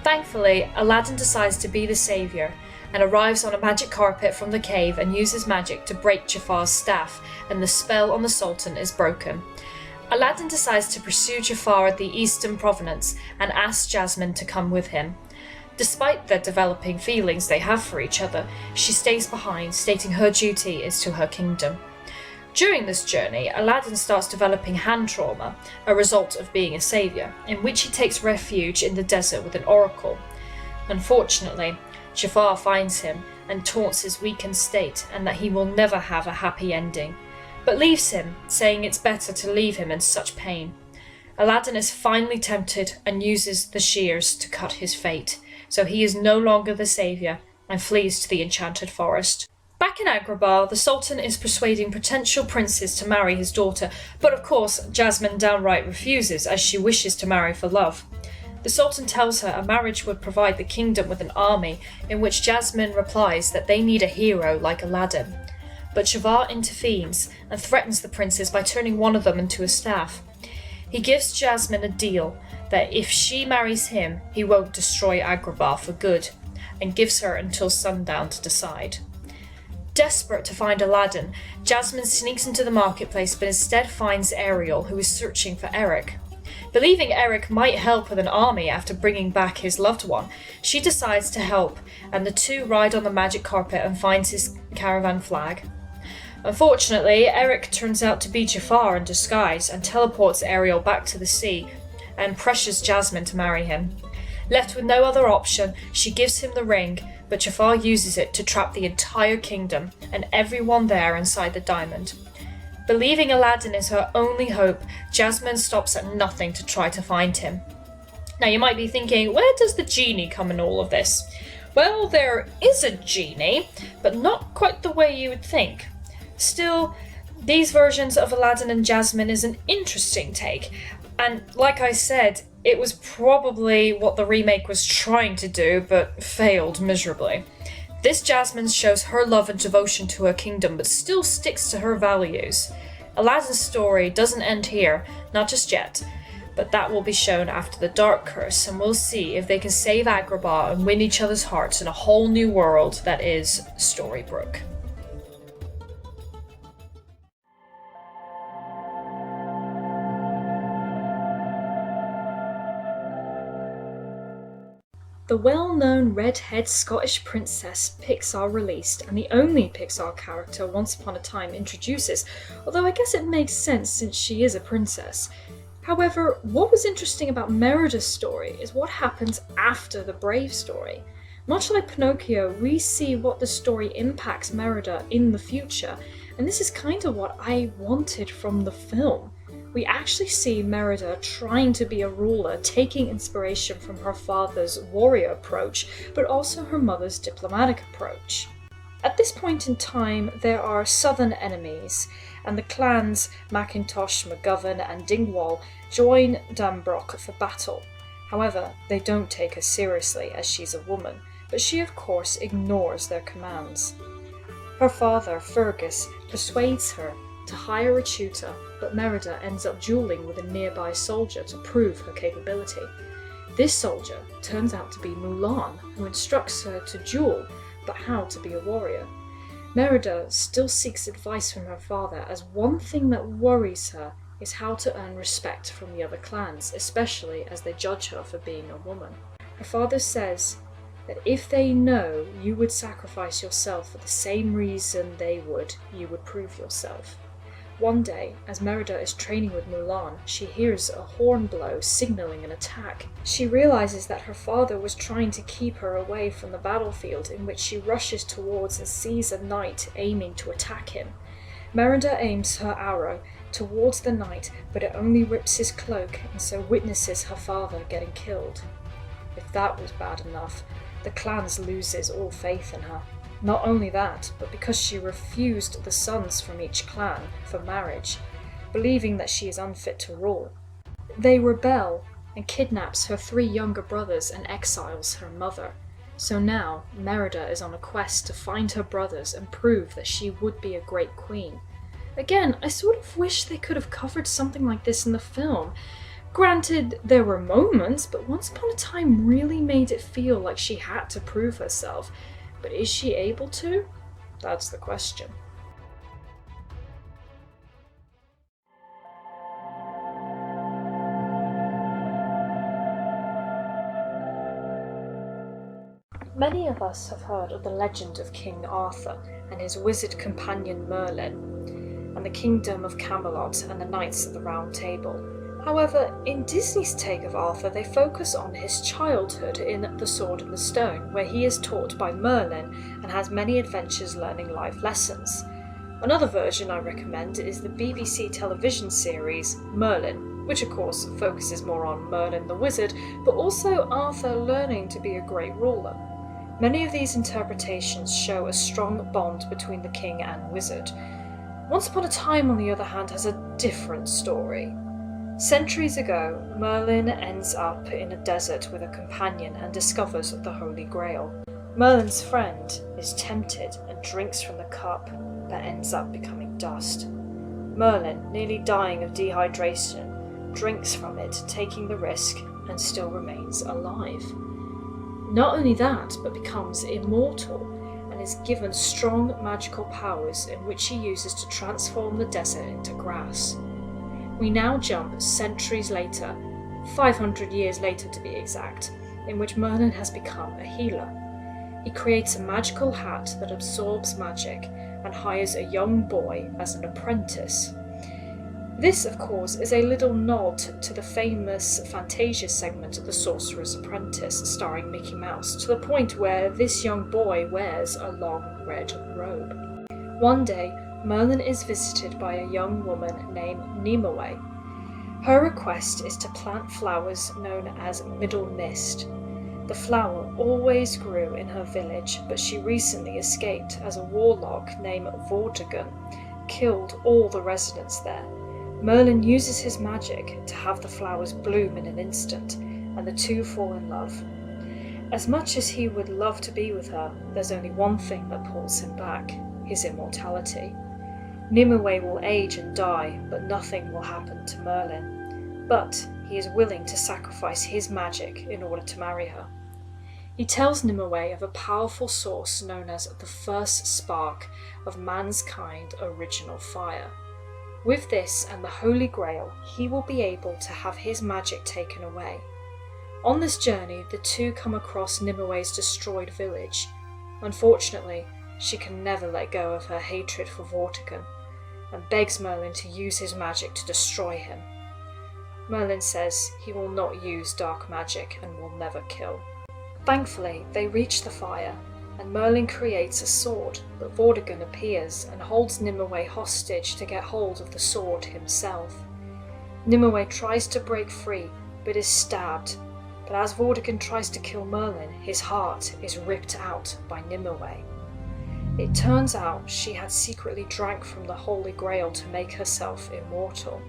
Thankfully, Aladdin decides to be the saviour and arrives on a magic carpet from the cave and uses magic to break Jafar's staff, and the spell on the Sultan is broken. Aladdin decides to pursue Jafar at the Eastern Province and asks Jasmine to come with him. Despite the developing feelings they have for each other, she stays behind, stating her duty is to her kingdom. During this journey, Aladdin starts developing hand trauma, a result of being a saviour, in which he takes refuge in the desert with an oracle. Unfortunately, Jafar finds him and taunts his weakened state and that he will never have a happy ending, but leaves him, saying it's better to leave him in such pain. Aladdin is finally tempted and uses the shears to cut his fate, so he is no longer the saviour and flees to the enchanted forest. Back in Agrabah, the Sultan is persuading potential princes to marry his daughter, but of course Jasmine downright refuses as she wishes to marry for love. The Sultan tells her a marriage would provide the kingdom with an army, in which Jasmine replies that they need a hero like Aladdin. But Jafar intervenes and threatens the princes by turning one of them into a staff. He gives Jasmine a deal that if she marries him, he won't destroy Agrabah for good, and gives her until sundown to decide. Desperate to find Aladdin, Jasmine sneaks into the marketplace but instead finds Ariel, who is searching for Eric. Believing Eric might help with an army after bringing back his loved one, she decides to help, and the two ride on the magic carpet and finds his caravan flag. Unfortunately, Eric turns out to be Jafar in disguise and teleports Ariel back to the sea and pressures Jasmine to marry him. Left with no other option, she gives him the ring, but Jafar uses it to trap the entire kingdom and everyone there inside the diamond. Believing Aladdin is her only hope, Jasmine stops at nothing to try to find him. Now you might be thinking, where does the genie come in all of this? Well, there is a genie, but not quite the way you would think. Still, these versions of Aladdin and Jasmine is an interesting take, and like I said, it was probably what the remake was trying to do, but failed miserably. This Jasmine shows her love and devotion to her kingdom, but still sticks to her values. Aladdin's story doesn't end here, not just yet, but that will be shown after the Dark Curse, and we'll see if they can save Agrabah and win each other's hearts in a whole new world that is Storybrooke. The well-known red-haired Scottish princess Pixar released, and the only Pixar character Once Upon a Time introduces, although I guess it makes sense since she is a princess. However, what was interesting about Merida's story is what happens after the Brave story. Much like Pinocchio, we see what the story impacts Merida in the future, and this is kind of what I wanted from the film. We actually see Merida trying to be a ruler, taking inspiration from her father's warrior approach, but also her mother's diplomatic approach. At this point in time, there are southern enemies, and the clans Macintosh, McGovern, and Dingwall join Danbrook for battle. However, they don't take her seriously as she's a woman, but she of course ignores their commands. Her father, Fergus, persuades her to hire a tutor, but Merida ends up dueling with a nearby soldier to prove her capability. This soldier turns out to be Mulan, who instructs her to duel, but how to be a warrior. Merida still seeks advice from her father, as one thing that worries her is how to earn respect from the other clans, especially as they judge her for being a woman. Her father says that if they know you would sacrifice yourself for the same reason they would, you would prove yourself. One day, as Merida is training with Mulan, she hears a horn blow signaling an attack. She realizes that her father was trying to keep her away from the battlefield, in which she rushes towards and sees a knight aiming to attack him. Merida aims her arrow towards the knight, but it only rips his cloak, and so witnesses her father getting killed. If that was bad enough, the clan loses all faith in her. Not only that, but because she refused the sons from each clan for marriage, believing that she is unfit to rule. They rebel and kidnaps her 3 younger brothers and exiles her mother. So now, Merida is on a quest to find her brothers and prove that she would be a great queen. Again, I sort of wish they could have covered something like this in the film. Granted, there were moments, but Once Upon a Time really made it feel like she had to prove herself. But is she able to? That's the question. Many of us have heard of the legend of King Arthur and his wizard companion Merlin, and the kingdom of Camelot and the Knights of the Round Table. However, in Disney's take of Arthur, they focus on his childhood in The Sword and the Stone, where he is taught by Merlin and has many adventures learning life lessons. Another version I recommend is the BBC television series Merlin, which of course focuses more on Merlin the wizard, but also Arthur learning to be a great ruler. Many of these interpretations show a strong bond between the king and wizard. Once Upon a Time, on the other hand, has a different story. Centuries ago, Merlin ends up in a desert with a companion and discovers the Holy Grail. Merlin's friend is tempted and drinks from the cup that ends up becoming dust. Merlin, nearly dying of dehydration, drinks from it, taking the risk, and still remains alive. Not only that, but becomes immortal and is given strong magical powers in which he uses to transform the desert into grass. We now jump centuries later, 500 years later to be exact, in which Merlin has become a healer. He creates a magical hat that absorbs magic and hires a young boy as an apprentice. This, of course, is a little nod to the famous Fantasia segment of The Sorcerer's Apprentice starring Mickey Mouse, to the point where this young boy wears a long red robe. One day, Merlin is visited by a young woman named Nimue. Her request is to plant flowers known as Middle Mist. The flower always grew in her village, but she recently escaped as a warlock named Vortigern killed all the residents there. Merlin uses his magic to have the flowers bloom in an instant, and the two fall in love. As much as he would love to be with her, there's only one thing that pulls him back: his immortality. Nimue will age and die, but nothing will happen to Merlin. But he is willing to sacrifice his magic in order to marry her. He tells Nimue of a powerful source known as the first spark of mankind's original fire. With this and the Holy Grail, he will be able to have his magic taken away. On this journey, the two come across Nimue's destroyed village. Unfortunately, she can never let go of her hatred for Vortigern, and begs Merlin to use his magic to destroy him. Merlin says he will not use dark magic and will never kill. Thankfully, they reach the fire, and Merlin creates a sword, but Vortigern appears and holds Nimue hostage to get hold of the sword himself. Nimue tries to break free, but is stabbed. But as Vortigern tries to kill Merlin, his heart is ripped out by Nimue. It turns out she had secretly drank from the Holy Grail to make herself immortal.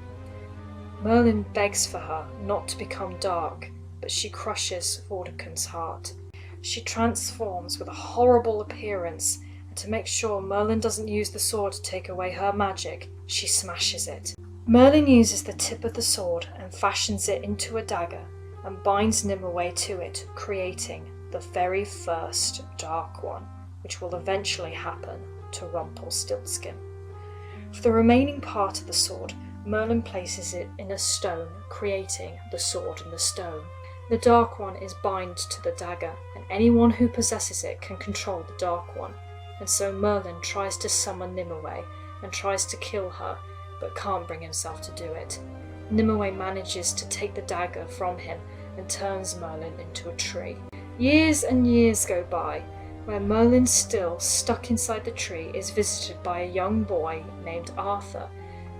Merlin begs for her not to become dark, but she crushes Vortigern's heart. She transforms with a horrible appearance, and to make sure Merlin doesn't use the sword to take away her magic, she smashes it. Merlin uses the tip of the sword and fashions it into a dagger and binds Nimue to it, creating the very first Dark One, which will eventually happen to Rumpelstilskin. For the remaining part of the sword, Merlin places it in a stone, creating the Sword in the Stone. The Dark One is bound to the dagger, and anyone who possesses it can control the Dark One, and so Merlin tries to summon Nimue and tries to kill her, but can't bring himself to do it. Nimue manages to take the dagger from him and turns Merlin into a tree. Years and years go by, where Merlin, still stuck inside the tree, is visited by a young boy named Arthur,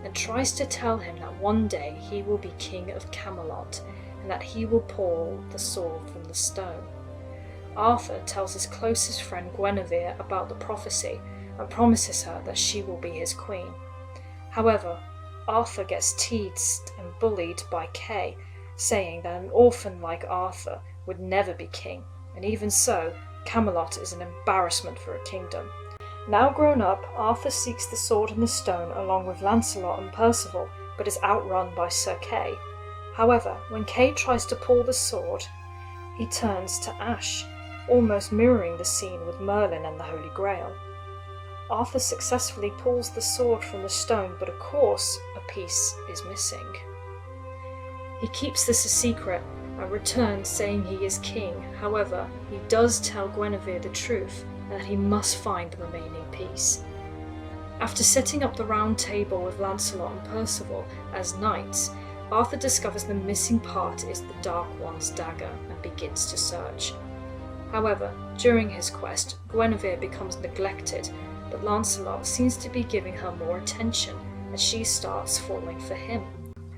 and tries to tell him that one day he will be king of Camelot, and that he will pull the sword from the stone. Arthur tells his closest friend Guinevere about the prophecy and promises her that she will be his queen. However, Arthur gets teased and bullied by Kay, saying that an orphan like Arthur would never be king, and even so, Camelot is an embarrassment for a kingdom. Now grown up, Arthur seeks the sword in the stone along with Lancelot and Percival, but is outrun by Sir Kay. However, when Kay tries to pull the sword, he turns to ash, almost mirroring the scene with Merlin and the Holy Grail. Arthur successfully pulls the sword from the stone, but of course, a piece is missing. He keeps this a secret and returns saying he is king. However, he does tell Guinevere the truth and that he must find the remaining piece. After setting up the round table with Lancelot and Percival as knights, Arthur discovers the missing part is the Dark One's dagger and begins to search. However, during his quest, Guinevere becomes neglected, but Lancelot seems to be giving her more attention and she starts falling for him.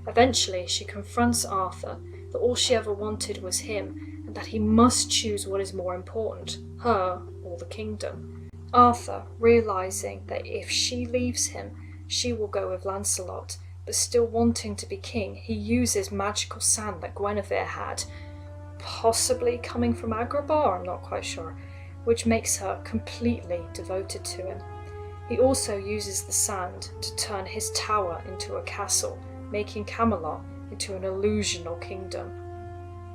Eventually, she confronts Arthur that all she ever wanted was him and that he must choose what is more important, her or the kingdom. Arthur, realizing that if she leaves him, she will go with Lancelot, but still wanting to be king, he uses magical sand that Guinevere had, possibly coming from Agrabah, I'm not quite sure, which makes her completely devoted to him. He also uses the sand to turn his tower into a castle, making Camelot into an illusional kingdom.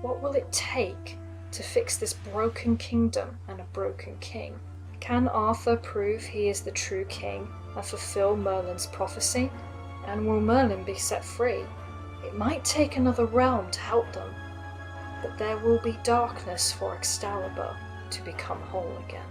What will it take to fix this broken kingdom and a broken king? Can Arthur prove he is the true king and fulfill Merlin's prophecy? And will Merlin be set free? It might take another realm to help them, but there will be darkness for Excalibur to become whole again.